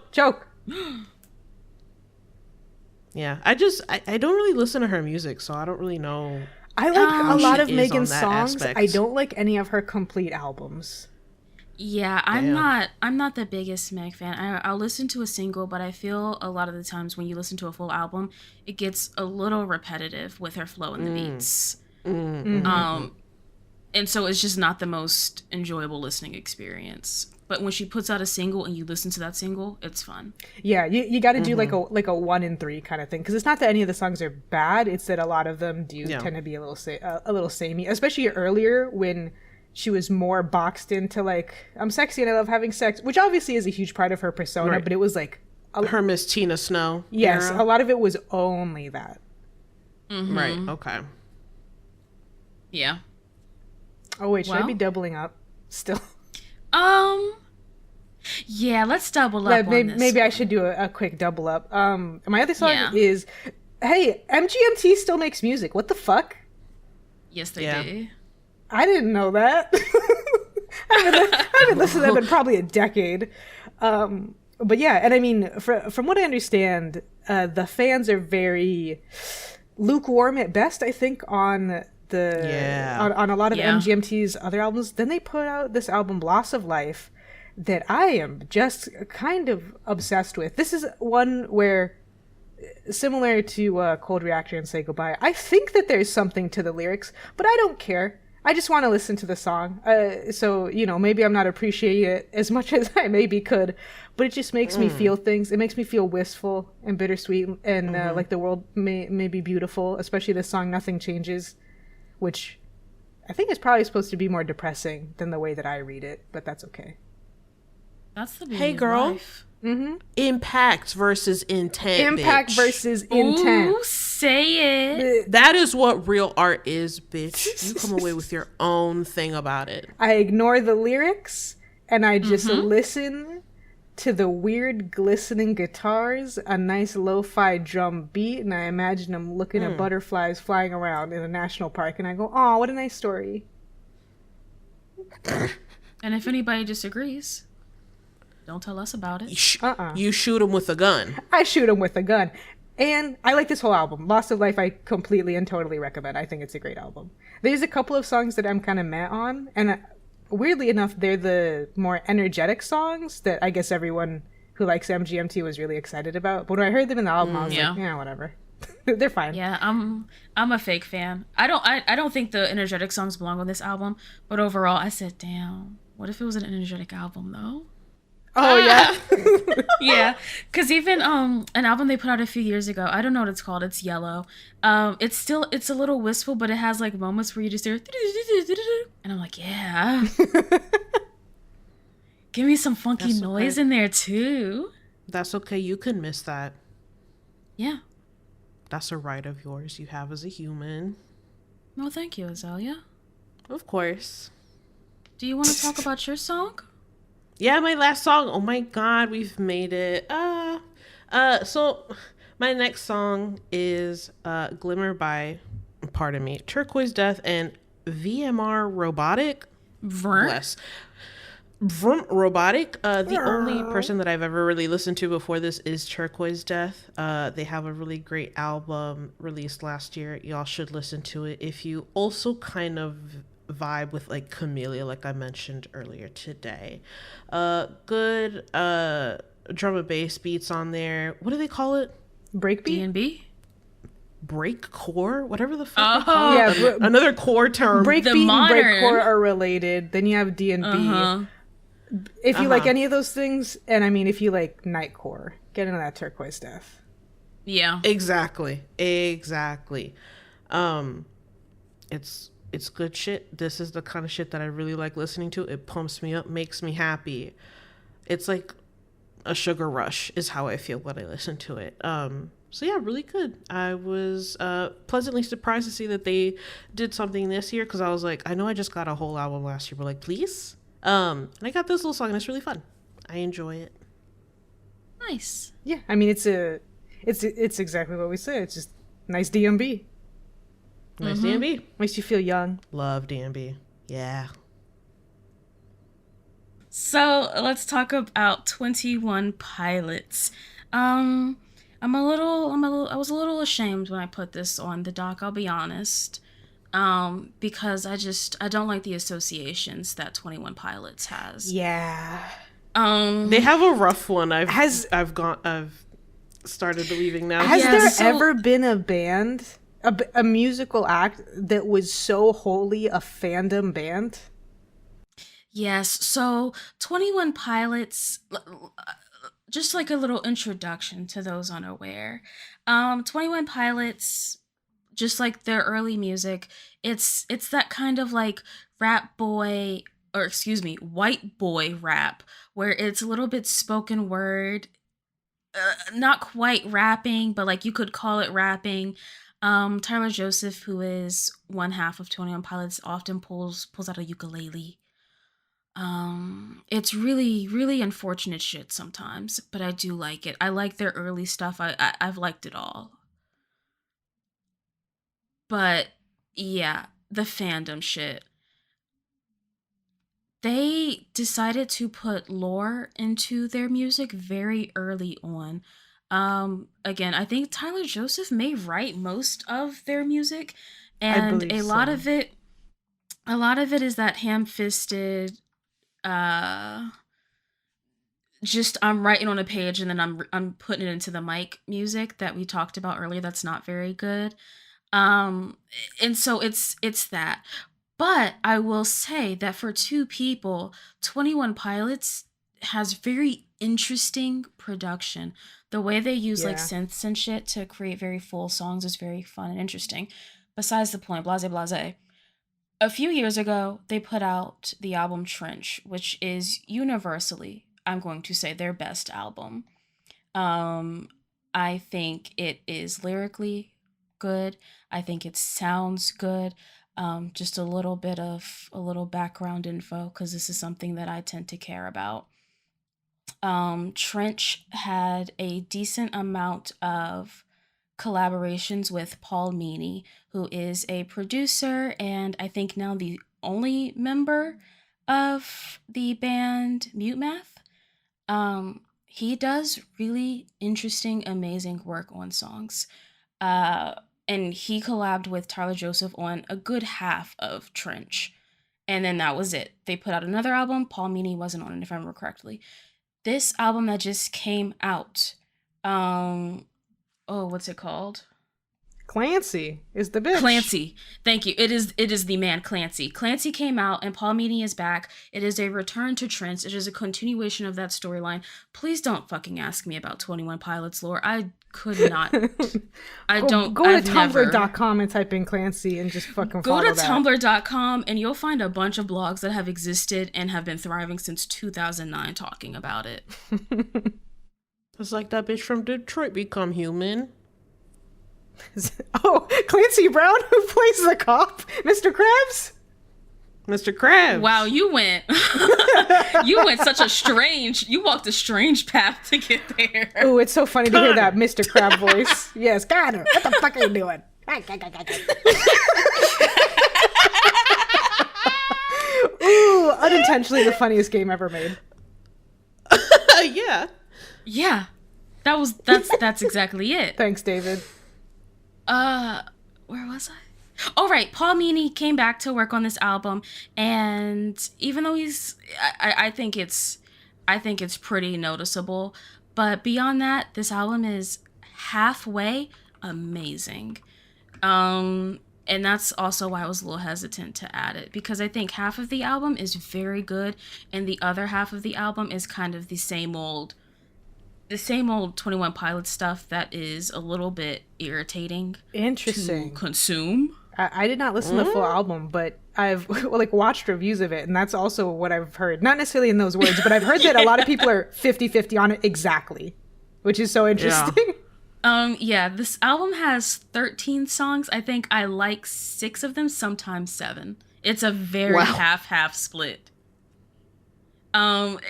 Yeah, I don't really listen to her music, so I don't really know. I like a lot of Megan's songs. Aspect. I don't like any of her complete albums. Yeah, I'm not the biggest Meg fan. I'll listen to a single, but I feel a lot of the times when you listen to a full album, it gets a little repetitive with her flow and the beats. Mm-hmm. And so it's just not the most enjoyable listening experience. But when she puts out a single and you listen to that single, it's fun. Yeah, you got to do like a 1 in 3 kind of thing, because it's not that any of the songs are bad. It's that a lot of them do tend to be a little samey, especially earlier when she was more boxed into like, I'm sexy and I love having sex, which obviously is a huge part of her persona, but it was like her Miss Tina Snow. Yes, era. A lot of it was only that. Mm-hmm. Right. Okay. Yeah. Oh wait, should I be doubling up still? Yeah, let's double up. Maybe I should do a quick double up. My other song is, hey, MGMT still makes music. What the fuck? Yes, they do. I didn't know that. I haven't listened to them in probably a decade. But yeah, and I mean, from what I understand, the fans are very lukewarm at best, I think, on on a lot of MGMT's other albums. Then they put out this album, Loss of Life, that I am just kind of obsessed with. This is one where, similar to Cold Reactor and Say Goodbye, I think that there's something to the lyrics, but I don't care. I just want to listen to the song. So, you know, maybe I'm not appreciating it as much as I maybe could, but it just makes me feel things. It makes me feel wistful and bittersweet and like the world may be beautiful, especially this song, Nothing Changes, which I think is probably supposed to be more depressing than the way that I read it, but that's okay. That's the beauty Hey, girl. of life. Mm-hmm. Impact versus intent. Impact bitch. versus intent. Ooh, say it. That is what real art is, bitch. You come away with your own thing about it. I ignore the lyrics and I just listen to the weird glistening guitars, a nice lo-fi drum beat, and I imagine them looking at butterflies flying around in a national park, and I go, "Oh, what a nice story." And if anybody disagrees, don't tell us about it. You shoot him with a gun. I shoot him with a gun. And I like this whole album. Lost of Life, I completely and totally recommend. I think it's a great album. There's a couple of songs that I'm kind of meh on, and weirdly enough, they're the more energetic songs that I guess everyone who likes MGMT was really excited about. But when I heard them in the album, I was like, yeah, whatever. They're fine. Yeah, I'm a fake fan. I don't think the energetic songs belong on this album, but overall, I said, damn, what if it was an energetic album though? Oh yeah. Yeah, because even an album they put out a few years ago, I don't know what it's called, it's yellow. It's a little wistful, but it has like moments where you just hear and I'm like, yeah. Give me some funky noise in there too. That's okay, you can miss that. Yeah. That's a right of yours you have as a human. Well, thank you, Azalea. Of course. Do you want to talk about your song? Yeah, my last song. Oh my god, we've made it. So my next song is Glimmer by, pardon me, TURQUOISEDEATH and VMR Robotic. Bless. Vroom Robotic. The only person that I've ever really listened to before this is TURQUOISEDEATH. They have a really great album released last year. Y'all should listen to it if you also kind of vibe with like Camellia, like I mentioned earlier today. Good drum and bass beats on there. What do they call it? Breakbeat? D&B? Breakcore? Whatever the fuck they call it. Yeah, another core term. Breakbeat and breakcore are related. Then you have D&B. If you like any of those things, and I mean if you like nightcore, get into that TURQUOISEDEATH. Yeah. Exactly. It's good shit. This is the kind of shit that I really like listening to. It pumps me up, makes me happy. It's like a sugar rush is how I feel when I listen to it. So yeah, really good. I was pleasantly surprised to see that they did something this year, because I was like, I know I just got a whole album last year, but like, please? And I got this little song and it's really fun. I enjoy it. Nice. Yeah, I mean it's exactly what we say. It's just nice DMB. Nice DMB. Makes you feel young. Love DMB. Yeah. So let's talk about 21 Pilots. I was a little ashamed when I put this on the doc, I'll be honest. Because I don't like the associations that 21 Pilots has. Yeah. They have a rough one. I've started believing now. Has there ever been a band, a musical act that was so wholly a fandom band? Yes. So 21 Pilots, just like a little introduction to those unaware. 21 Pilots, just like their early music, it's that kind of like white boy rap, where it's a little bit spoken word, not quite rapping, but like you could call it rapping. Tyler Joseph, who is one half of 21 Pilots, often pulls out a ukulele. It's really, really unfortunate shit sometimes, but I do like it. I like their early stuff. I've liked it all. But yeah, the fandom shit. They decided to put lore into their music very early on. Again, I think Tyler Joseph may write most of their music, and a lot of it is that ham-fisted, just I'm writing on a page and then I'm putting it into the mic music that we talked about earlier. That's not very good. And so it's that. But I will say that for two people, 21 Pilots has very interesting production. The way they use like synths and shit to create very full songs is very fun and interesting. Besides the point, blase blase. A few years ago, they put out the album Trench, which is universally, I'm going to say, their best album. I think it is lyrically good. I think it sounds good. Just a little background info, because this is something that I tend to care about. Trench had a decent amount of collaborations with Paul Meany, who is a producer and I think now the only member of the band Mute Math. He does really interesting, amazing work on songs. And he collabed with Tyler Joseph on a good half of Trench. And then that was it. They put out another album. Paul Meany wasn't on it, if I remember correctly. This album that just came out, what's it called? Clancy is the bitch. Clancy. Thank you. It is the man Clancy. Clancy came out and Paul Meany is back. It is a return to Trench. It is a continuation of that storyline. Please don't fucking ask me about 21 Pilots lore. I could not. I don't. Go to tumblr.com and type in Clancy and just fucking follow that. Go to tumblr.com and you'll find a bunch of blogs that have existed and have been thriving since 2009 talking about it. It's like that bitch from Detroit Become Human. Oh, Clancy Brown, who plays the cop, Mr. Krabs. Mr. Krabs. Wow, you went you walked a strange path to get there. Oh, it's so funny to hear that Mr. Crab voice. Yes, Connor, what the fuck are you doing? Ooh, unintentionally the funniest game ever made. Yeah. That's exactly it. Thanks, David. Where was I? Oh, right. Paul Meany came back to work on this album, and even though I think it's pretty noticeable, but beyond that, this album is halfway amazing. And that's also why I was a little hesitant to add it, because I think half of the album is very good, and the other half of the album is kind of the same old 21 Pilots stuff that is a little bit irritating to consume. I did not listen to the full album, but I've watched reviews of it, and that's also what I've heard. Not necessarily in those words, but I've heard that a lot of people are 50-50 on it exactly, which is so interesting. Yeah, this album has 13 songs. I think I like 6 of them, sometimes 7. It's a very half-half split. But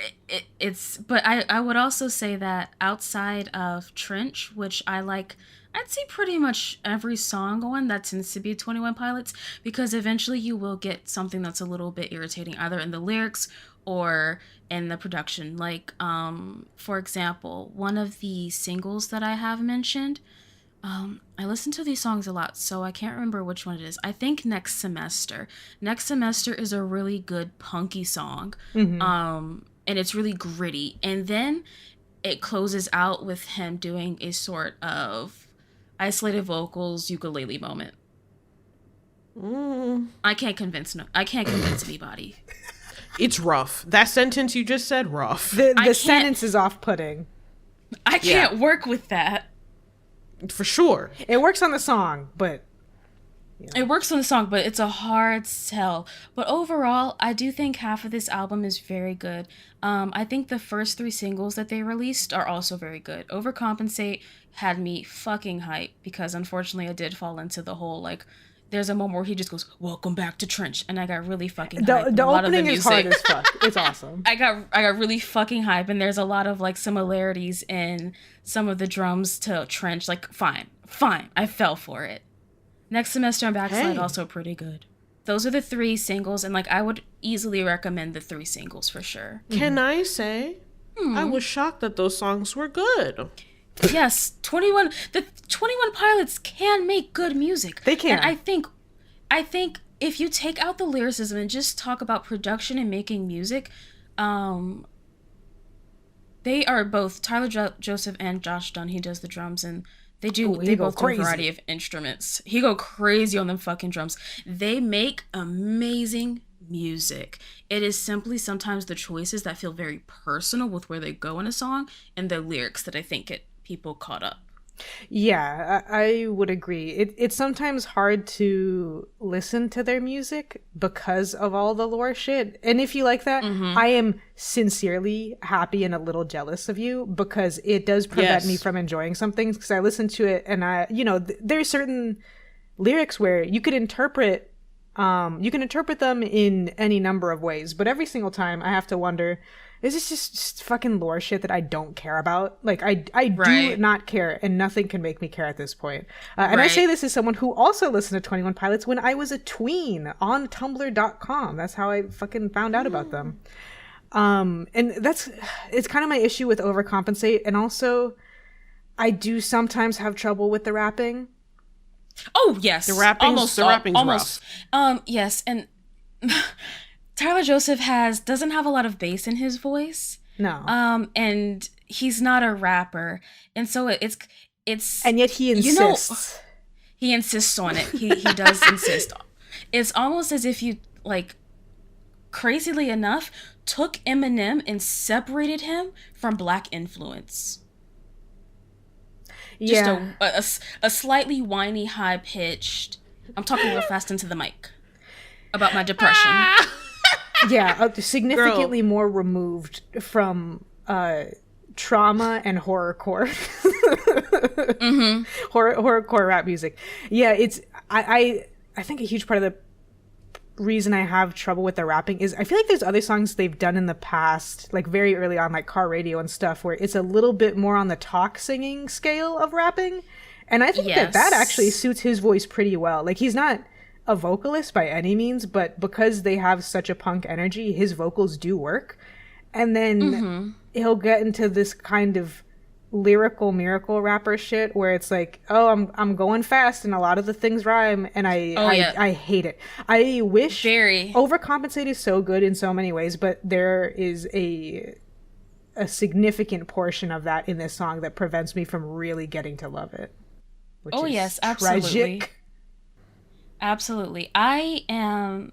I would also say that outside of Trench, which I like, I'd say pretty much every song on that tends to be 21 Pilots, because eventually you will get something that's a little bit irritating, either in the lyrics or in the production. Like, for example, one of the singles that I have mentioned, I listen to these songs a lot, so I can't remember which one it is. I think Next Semester. Next Semester is a really good punky song. Mm-hmm. And it's really gritty. And then it closes out with him doing a sort of isolated vocals ukulele moment. I can't convince anybody. It's rough. That sentence you just said, rough. The sentence is off-putting. I can't work with that. For sure. It works on the song, but... It works on the song, but it's a hard sell. But overall, I do think half of this album is very good. I think the first 3 singles that they released are also very good. Overcompensate had me fucking hype, because unfortunately I did fall into the whole, like, there's a moment where he just goes, "Welcome back to Trench," and I got really fucking hype. The opening is hard as fuck. It's awesome. I got really fucking hype, and there's a lot of like similarities in some of the drums to Trench. Like, fine, I fell for it. Next Semester and Backslide also pretty good. Those are the 3 singles, and like I would easily recommend the 3 singles for sure. Can I say I was shocked that those songs were good. Yes, 21 Pilots can make good music. They can. And I think if you take out the lyricism and just talk about production and making music, they are both Tyler Joseph and Josh Dunn. He does the drums, and they both do a variety of instruments. He go crazy on them fucking drums. They make amazing music. It is simply sometimes the choices that feel very personal with where they go in a song and the lyrics that I think get people caught up. Yeah, I would agree. It's sometimes hard to listen to their music because of all the lore shit. And if you like that, I am sincerely happy and a little jealous of you, because it does prevent me from enjoying some things, because I listen to it and there's certain lyrics where you could interpret them in any number of ways, but every single time I have to wonder, this is just fucking lore shit that I don't care about. Like, I do Right. not care, and nothing can make me care at this point. And I Right. say this as someone who also listened to 21 Pilots when I was a tween on Tumblr.com. That's how I fucking found out about them. And it's kind of my issue with Overcompensate, and also I do sometimes have trouble with the rapping. Oh yes, The rapping's almost. Yes, and Tyler Joseph doesn't have a lot of bass in his voice. No. And he's not a rapper, and so it's And yet he insists. he insists on it. He does insist. It's almost as if you, like, crazily enough, took Eminem and separated him from Black influence. Just Yeah. a slightly whiny, high pitched. I'm talking real fast into the mic about my depression. Yeah, significantly more removed from trauma and horrorcore. Horrorcore rap music. Yeah, it's I think a huge part of the reason I have trouble with the rapping is I feel like there's other songs they've done in the past, like very early on, like Car Radio and stuff, where it's a little bit more on the talk singing scale of rapping. And I think that actually suits his voice pretty well. Like, he's not a vocalist by any means, but because they have such a punk energy, his vocals do work. And then he'll get into this kind of lyrical miracle rapper shit where it's like, oh, I'm going fast and a lot of the things rhyme, and I hate it. I wish Overcompensate is so good in so many ways, but there is a significant portion of that in this song that prevents me from really getting to love it. Which is yes, absolutely. Tragic. Absolutely. I am,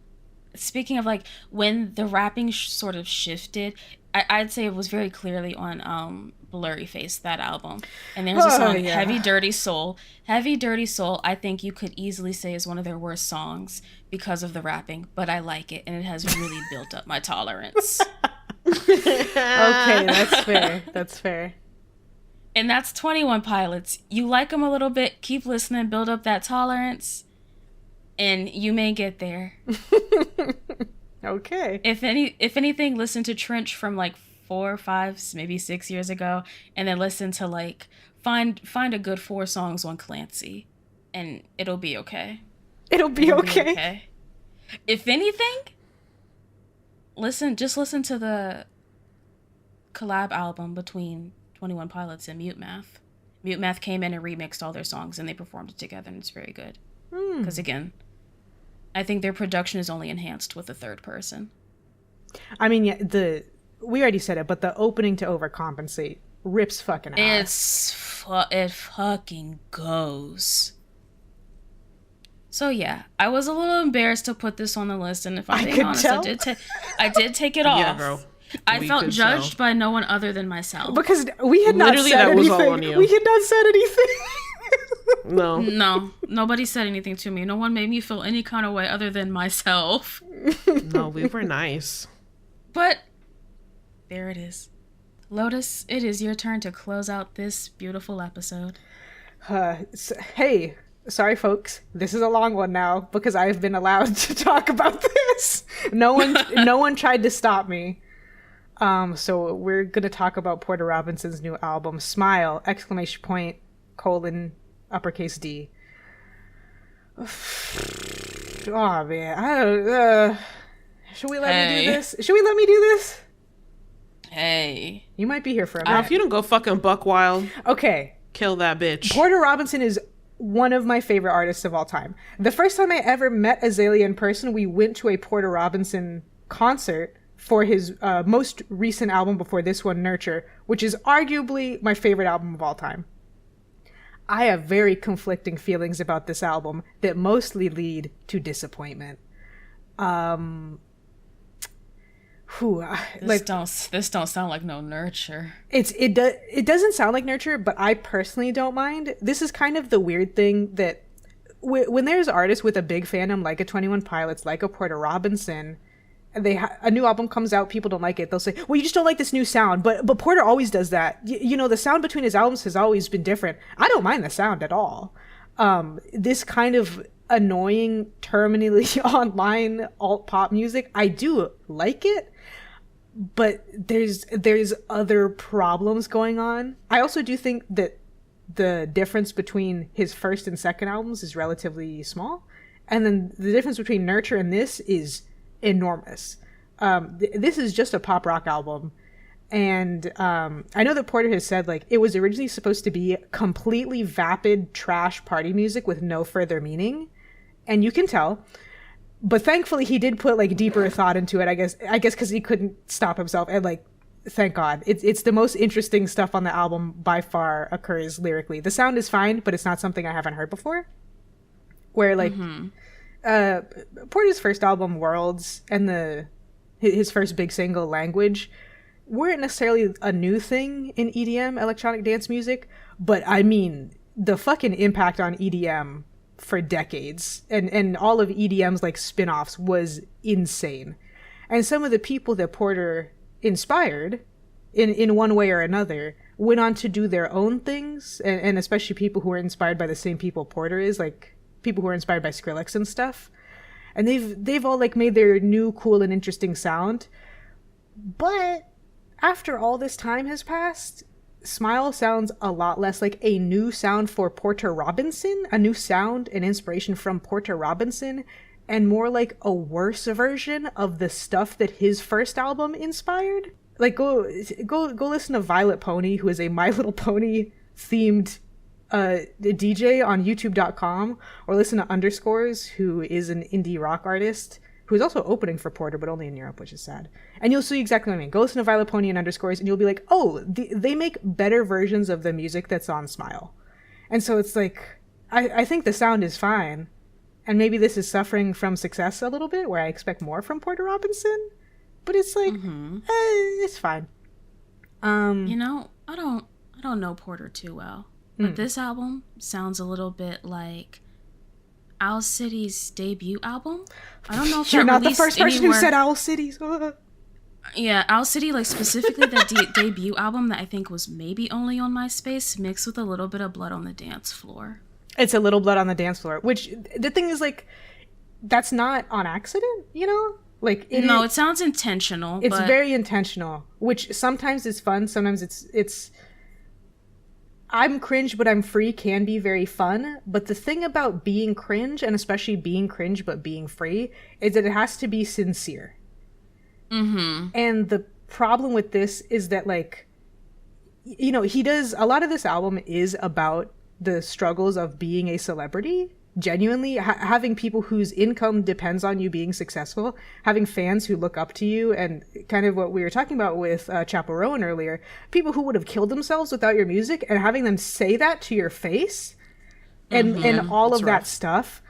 speaking of, like, when the rapping sort of shifted, I'd say it was very clearly on Blurry Face, that album. And there's a song, Heavy Dirty Soul. Heavy Dirty Soul, I think you could easily say is one of their worst songs because of the rapping, but I like it, and it has really built up my tolerance. Okay, that's fair. That's fair. And that's 21 Pilots. You like them a little bit, keep listening, build up that tolerance, and you may get there. Okay. If anything, listen to Trench from like 4, 5, maybe 6 years ago, and then listen to, like, find a good 4 songs on Clancy, and it'll be okay. It'll be okay. If anything, listen to the collab album between 21 Pilots and Mute Math. Mute Math came in and remixed all their songs, and they performed it together, and it's very good. Because again, I think their production is only enhanced with a third person. I mean, yeah, we already said it, but the opening to Overcompensate rips fucking ass. It fucking goes. So yeah, I was a little embarrassed to put this on the list, and if I'm being honest, I did take it off. Yeah, girl. I felt judged by no one other than myself. Because we had not Literally, said that was anything. all on you. We had not said anything. No, nobody said anything to me. No one made me feel any kind of way other than myself. no, we were nice. But there it is. Lotus, it is your turn to close out this beautiful episode. Hey, sorry folks, this is a long one now because I've been allowed to talk about this. No one tried to stop me. So we're gonna talk about Porter Robinson's new album, Smile! ! Uppercase D. Oh man, I don't. Should we let me do this? Should we let me do this? Hey, you might be here for a Now, minute. if you don't go fucking buck wild, okay, kill that bitch. Porter Robinson is one of my favorite artists of all time. The first time I ever met Azalea in person, we went to a Porter Robinson concert for his most recent album before this one, Nurture, which is arguably my favorite album of all time. I have very conflicting feelings about this album that mostly lead to disappointment. This don't sound like no Nurture. It doesn't sound like Nurture, but I personally don't mind. This is kind of the weird thing that when there's artists with a big fandom like a 21 Pilots, like a Porter Robinson, a new album comes out, people don't like it, they'll say, well, you just don't like this new sound. But Porter always does that. You know, the sound between his albums has always been different. I don't mind the sound at all. This kind of annoying, terminally online alt pop music, I do like it, but there's other problems going on. I also do think that the difference between his first and second albums is relatively small, and then the difference between Nurture and this is enormous. This is just a pop rock album, and I know that Porter has said like it was originally supposed to be completely vapid trash party music with no further meaning, and you can tell. But thankfully he did put like deeper thought into it, I guess because he couldn't stop himself, and like thank God. It's the most interesting stuff on the album by far occurs lyrically. The sound is fine, but it's not something I haven't heard before. Where like Porter's first album, Worlds, and his first big single, Language, weren't necessarily a new thing in EDM, electronic dance music, but I mean the fucking impact on EDM for decades and all of EDM's like spin-offs was insane. And some of the people that Porter inspired in one way or another went on to do their own things, and especially people who are inspired by the same people Porter is, like people who are inspired by Skrillex and stuff, and they've all like made their new cool and interesting sound. But after all this time has passed, Smile sounds a lot less like a new sound for Porter Robinson, a new sound and inspiration from Porter Robinson, and more like a worse version of the stuff that his first album inspired. Like go listen to Violet Pony, who is a My Little Pony themed DJ on youtube.com, or listen to Underscores, who is an indie rock artist who is also opening for Porter, but only in Europe, which is sad. And you'll see exactly what I mean. Go listen to Violet Pony and Underscores, and you'll be like, oh, they make better versions of the music that's on Smile. And so it's like, I think the sound is fine. And maybe this is suffering from success a little bit, where I expect more from Porter Robinson. But it's like, it's fine. You know, I don't know Porter too well. But this album sounds a little bit like Owl City's debut album. I don't know if you're not the first person anywhere. Who said Owl City's. Yeah, Owl City, like specifically the debut album that I think was maybe only on MySpace, mixed with a little bit of Blood on the Dance Floor. It's a little Blood on the Dance Floor, which the thing is like, that's not on accident, you know? Like it sounds intentional. It's very intentional, which sometimes is fun. Sometimes it's I'm cringe, but I'm free can be very fun. But the thing about being cringe, and especially being cringe but being free, is that it has to be sincere. And the problem with this is that, like, you know, he does a lot of this album is about the struggles of being a celebrity. Genuinely having people whose income depends on you being successful, having fans who look up to you, and kind of what we were talking about with Chappell Rowan earlier, people who would have killed themselves without your music, and having them say that to your face, and all of that stuff.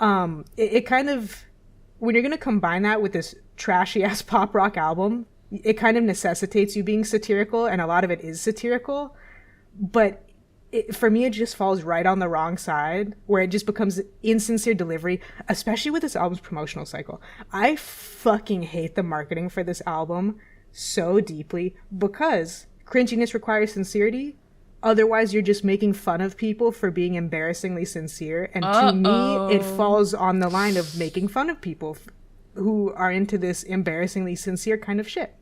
It kind of, when you're going to combine that with this trashy ass pop rock album, it kind of necessitates you being satirical, and a lot of it is satirical, but for me, it just falls right on the wrong side, where it just becomes insincere delivery, especially with this album's promotional cycle. I fucking hate the marketing for this album so deeply, because cringiness requires sincerity. Otherwise, you're just making fun of people for being embarrassingly sincere. And to me, it falls on the line of making fun of people who are into this embarrassingly sincere kind of shit.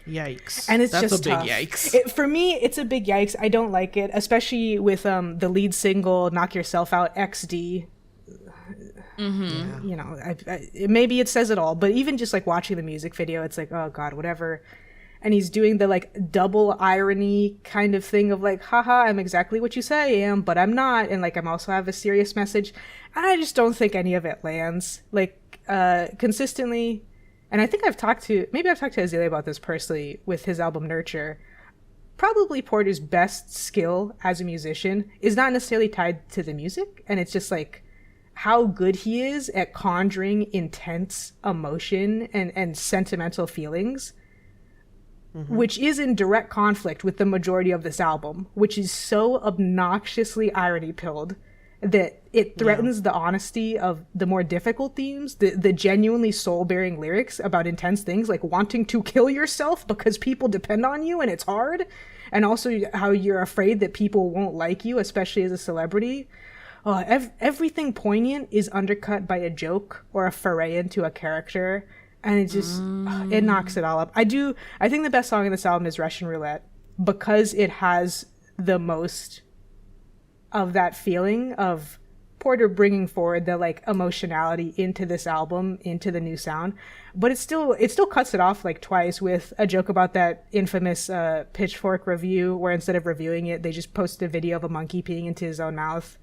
Yikes. And That's just a big tough. yikes. For me, it's a big yikes. I don't like it, especially with the lead single "Knock Yourself Out" XD. You know, maybe it says it all, but even just like watching the music video, it's like, oh god, whatever. And he's doing the like double irony kind of thing of like, haha, I'm exactly what you say I am, but I'm not, and like I'm also have a serious message. And I just don't think any of it lands like consistently. And I think I've talked to Azalea about this personally with his album Nurture. Probably Porter's best skill as a musician is not necessarily tied to the music, and it's just like how good he is at conjuring intense emotion and sentimental feelings, which is in direct conflict with the majority of this album, which is so obnoxiously irony-pilled that it threatens the honesty of the more difficult themes, the genuinely soul-bearing lyrics about intense things like wanting to kill yourself because people depend on you and it's hard, and also how you're afraid that people won't like you, especially as a celebrity. Everything poignant is undercut by a joke or a foray into a character And it just, it knocks it all up. I think the best song in this album is Russian Roulette, because it has the most of that feeling of Porter bringing forward the like emotionality into this album, into the new sound. But it still cuts it off like twice with a joke about that infamous Pitchfork review where instead of reviewing it, they just posted a video of a monkey peeing into his own mouth.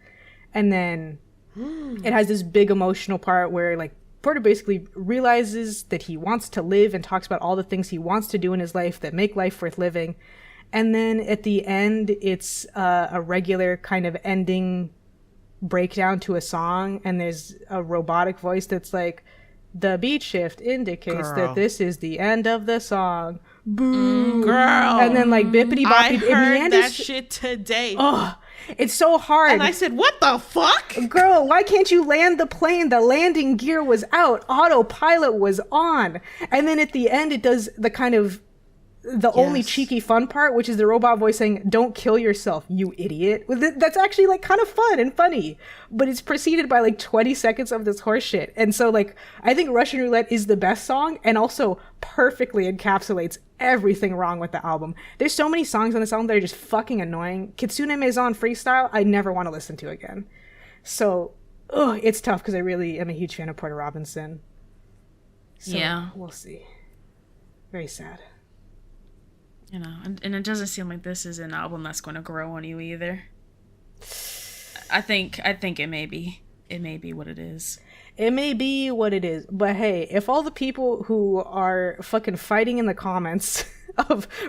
And then it has this big emotional part where like Porter basically realizes that he wants to live and talks about all the things he wants to do in his life that make life worth living. And then at the end, it's a regular kind of ending breakdown to a song. And there's a robotic voice that's like, the beat shift indicates that this is the end of the song. Boo. Girl. And then like bippity boppity. I heard that shit today. Oh, it's so hard. And I said, what the fuck? Girl, why can't you land the plane? The landing gear was out. Autopilot was on. And then at the end, it does the kind of the only cheeky fun part, which is the robot voice saying, don't kill yourself, you idiot. That's actually like kind of fun and funny, but it's preceded by like 20 seconds of this horse shit. And so like, I think Russian Roulette is the best song and also perfectly encapsulates everything wrong with the album. There's so many songs on this album that are just fucking annoying. Kitsune Maison Freestyle, I never want to listen to again. So, it's tough because I really am a huge fan of Porter Robinson. So, yeah. We'll see. Very sad. You know, and it doesn't seem like this is an album that's going to grow on you either. I think it may be what it is. It may be what it is, but hey, if all the people who are fucking fighting in the comments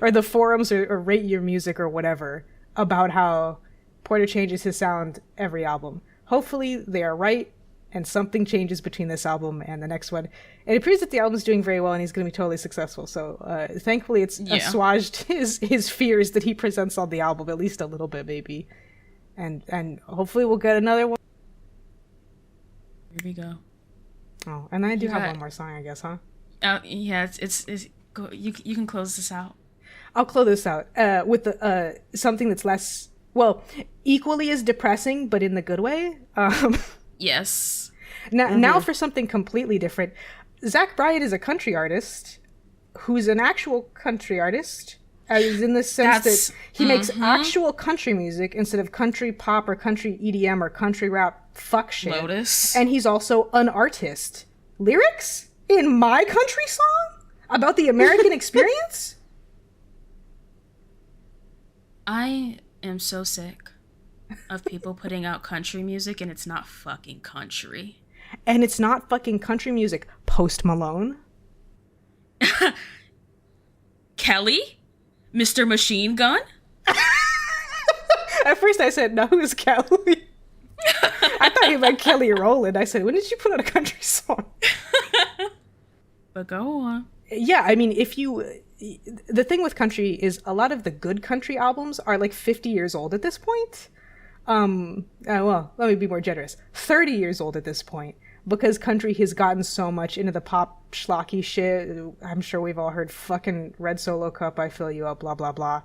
or the forums or Rate Your Music or whatever about how Porter changes his sound every album, hopefully they are right and something changes between this album and the next one. It appears that the album's doing very well and he's going to be totally successful. So thankfully it's assuaged his fears that he presents on the album, at least a little bit, maybe. And hopefully we'll get another one. Here we go. Oh, and I do have one more song, I guess, huh? Yeah, it's go, you can close this out. I'll close this out with something that's less, well, equally as depressing, but in the good way. Yes. Now for something completely different. Zach Bryan is a country artist who's an actual country artist, as in the sense that he makes actual country music instead of country pop or country EDM or country rap fuck shit. Lotus. And he's also an artist. Lyrics in my country song about the American experience? I am so sick of people putting out country music and it's not fucking country. And it's not fucking country music. Post Malone. Kelly? Mr. Machine Gun? At first I said, no, who's Kelly? I thought you meant Kelly Rowland. I said, when did you put out a country song? But go on. Yeah, I mean, the thing with country is a lot of the good country albums are like 50 years old at this point. Well, let me be more generous. 30 years old at this point, because country has gotten so much into the pop schlocky shit. I'm sure we've all heard fucking Red Solo Cup, I Fill You Up, blah, blah, blah.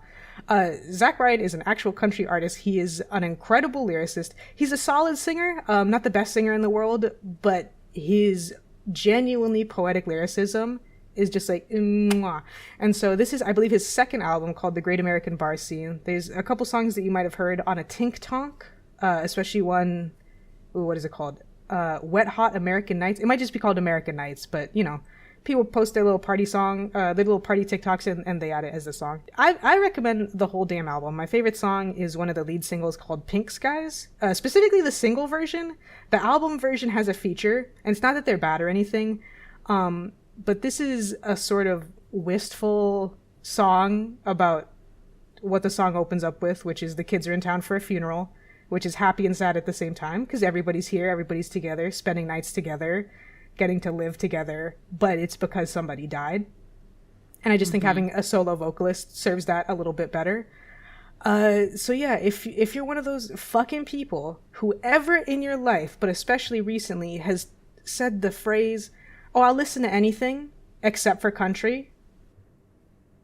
Zach Bryan is an actual country artist. He is an incredible lyricist. He's a solid singer, not the best singer in the world, but his genuinely poetic lyricism is just like mwah. And so this is, I believe, his second album called The Great American Bar Scene. There's a couple songs that you might have heard on a Tink Tonk, especially one, what is it called? Wet Hot American Nights. It might just be called American Nights, but you know, people post their little party song, their little party TikToks, and they add it as a song. I recommend the whole damn album. My favorite song is one of the lead singles called Pink Skies, specifically the single version. The album version has a feature, and it's not that they're bad or anything, but this is a sort of wistful song about what the song opens up with, which is the kids are in town for a funeral, which is happy and sad at the same time, because everybody's here, everybody's together, spending nights together, getting to live together, but it's because somebody died. And I just think having a solo vocalist serves that a little bit better. So yeah, if you're one of those fucking people who ever in your life, but especially recently, has said the phrase, oh, I'll listen to anything except for country.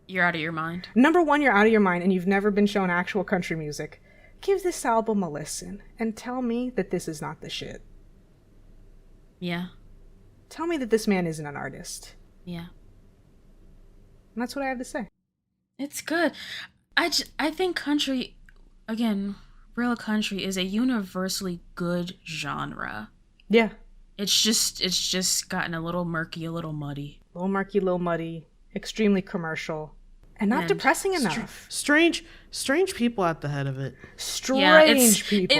You're out of your mind. Number one, you're out of your mind and you've never been shown actual country music. Give this album a listen and tell me that this is not the shit. Yeah. Tell me that this man isn't an artist. Yeah. And that's what I have to say. It's good. I think country, again, real country is a universally good genre. Yeah. It's just gotten a little murky, a little muddy. A little murky, a little muddy, extremely commercial, and not depressing enough. Strange people at the head of it. Strange people.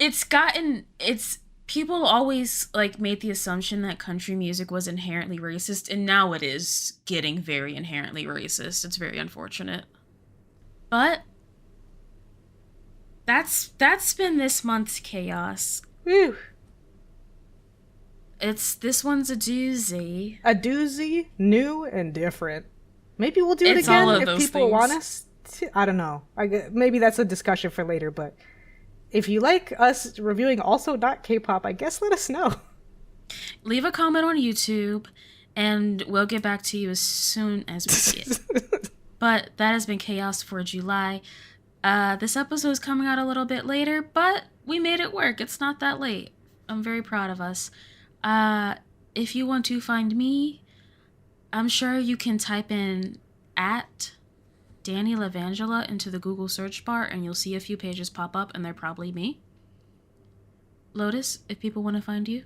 It's people always like made the assumption that country music was inherently racist, and now it is getting very inherently racist. It's very unfortunate. But that's been this month's chaos. Whew. This one's a doozy. A doozy, new and different. Maybe we'll do it It's again all of if those people things. want us to. I don't know. Maybe that's a discussion for later, but if you like us reviewing also not K-pop, I guess let us know. Leave a comment on YouTube, and we'll get back to you as soon as we see it. But that has been Chaos for July. This episode is coming out a little bit later, but we made it work. It's not that late. I'm very proud of us. If you want to find me, I'm sure you can type in at Danny Lavangela into the Google search bar, and you'll see a few pages pop up, and they're probably me. Lotus, if people want to find you.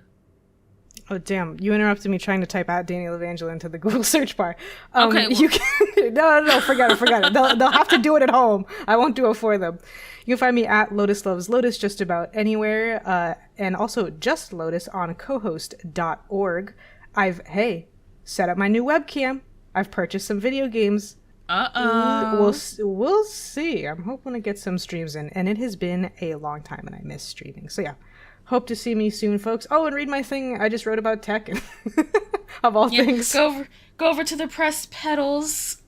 Oh, damn. You interrupted me trying to type out Daniel Evangela into the Google search bar. Okay, well- You can... No, forget it. They'll have to do it at home. I won't do it for them. You can find me at Lotus Loves Lotus just about anywhere. And also just Lotus on cohost.org. I've set up my new webcam. I've purchased some video games. Uh-oh. We'll see. I'm hoping to get some streams in. And it has been a long time and I miss streaming. So yeah. Hope to see me soon, folks. Oh, and read my thing I just wrote about tech of all things. Go over to the Press Pedals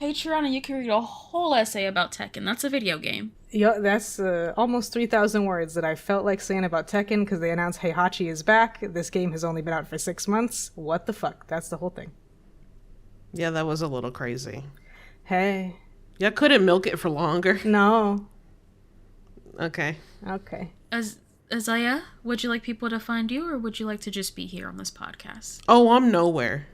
Patreon and you can read a whole essay about Tekken. That's a video game. Yeah, that's almost 3,000 words that I felt like saying about Tekken because they announced Heihachi is back. This game has only been out for 6 months. What the fuck? That's the whole thing. Yeah, that was a little crazy. Hey. Yeah, couldn't milk it for longer. No. Okay. Azalea, would you like people to find you, or would you like to just be here on this podcast? Oh, I'm nowhere.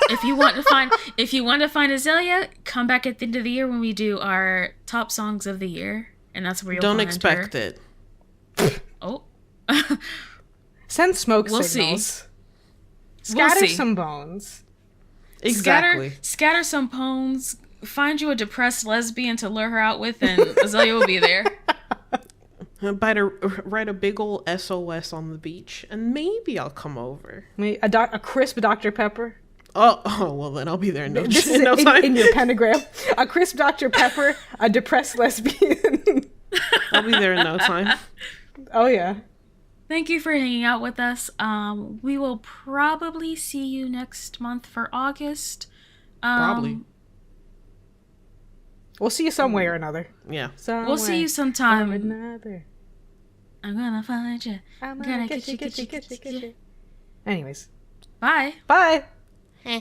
If you want to find Azalea, come back at the end of the year when we do our top songs of the year, and that's where you'll Don't find expect her. it. Oh. Send smoke We'll signals. see. Scatter We'll see. some bones. Exactly. Scatter some poems. Find you a depressed lesbian to lure her out with, and Azalea will be there. Write a big old SOS on the beach, and maybe I'll come over. A crisp Dr. Pepper. Oh, well then I'll be there in no, This is no time. in your pentagram. A crisp Dr. Pepper, a depressed lesbian. I'll be there in no time. Oh, yeah. Thank you for hanging out with us. We will probably see you next month for August. Probably. We'll see you some way or another. Yeah. We'll see you sometime. Or another. I'm gonna find you. I'm gonna get you. get you. Anyways. Bye. Bye. Heh.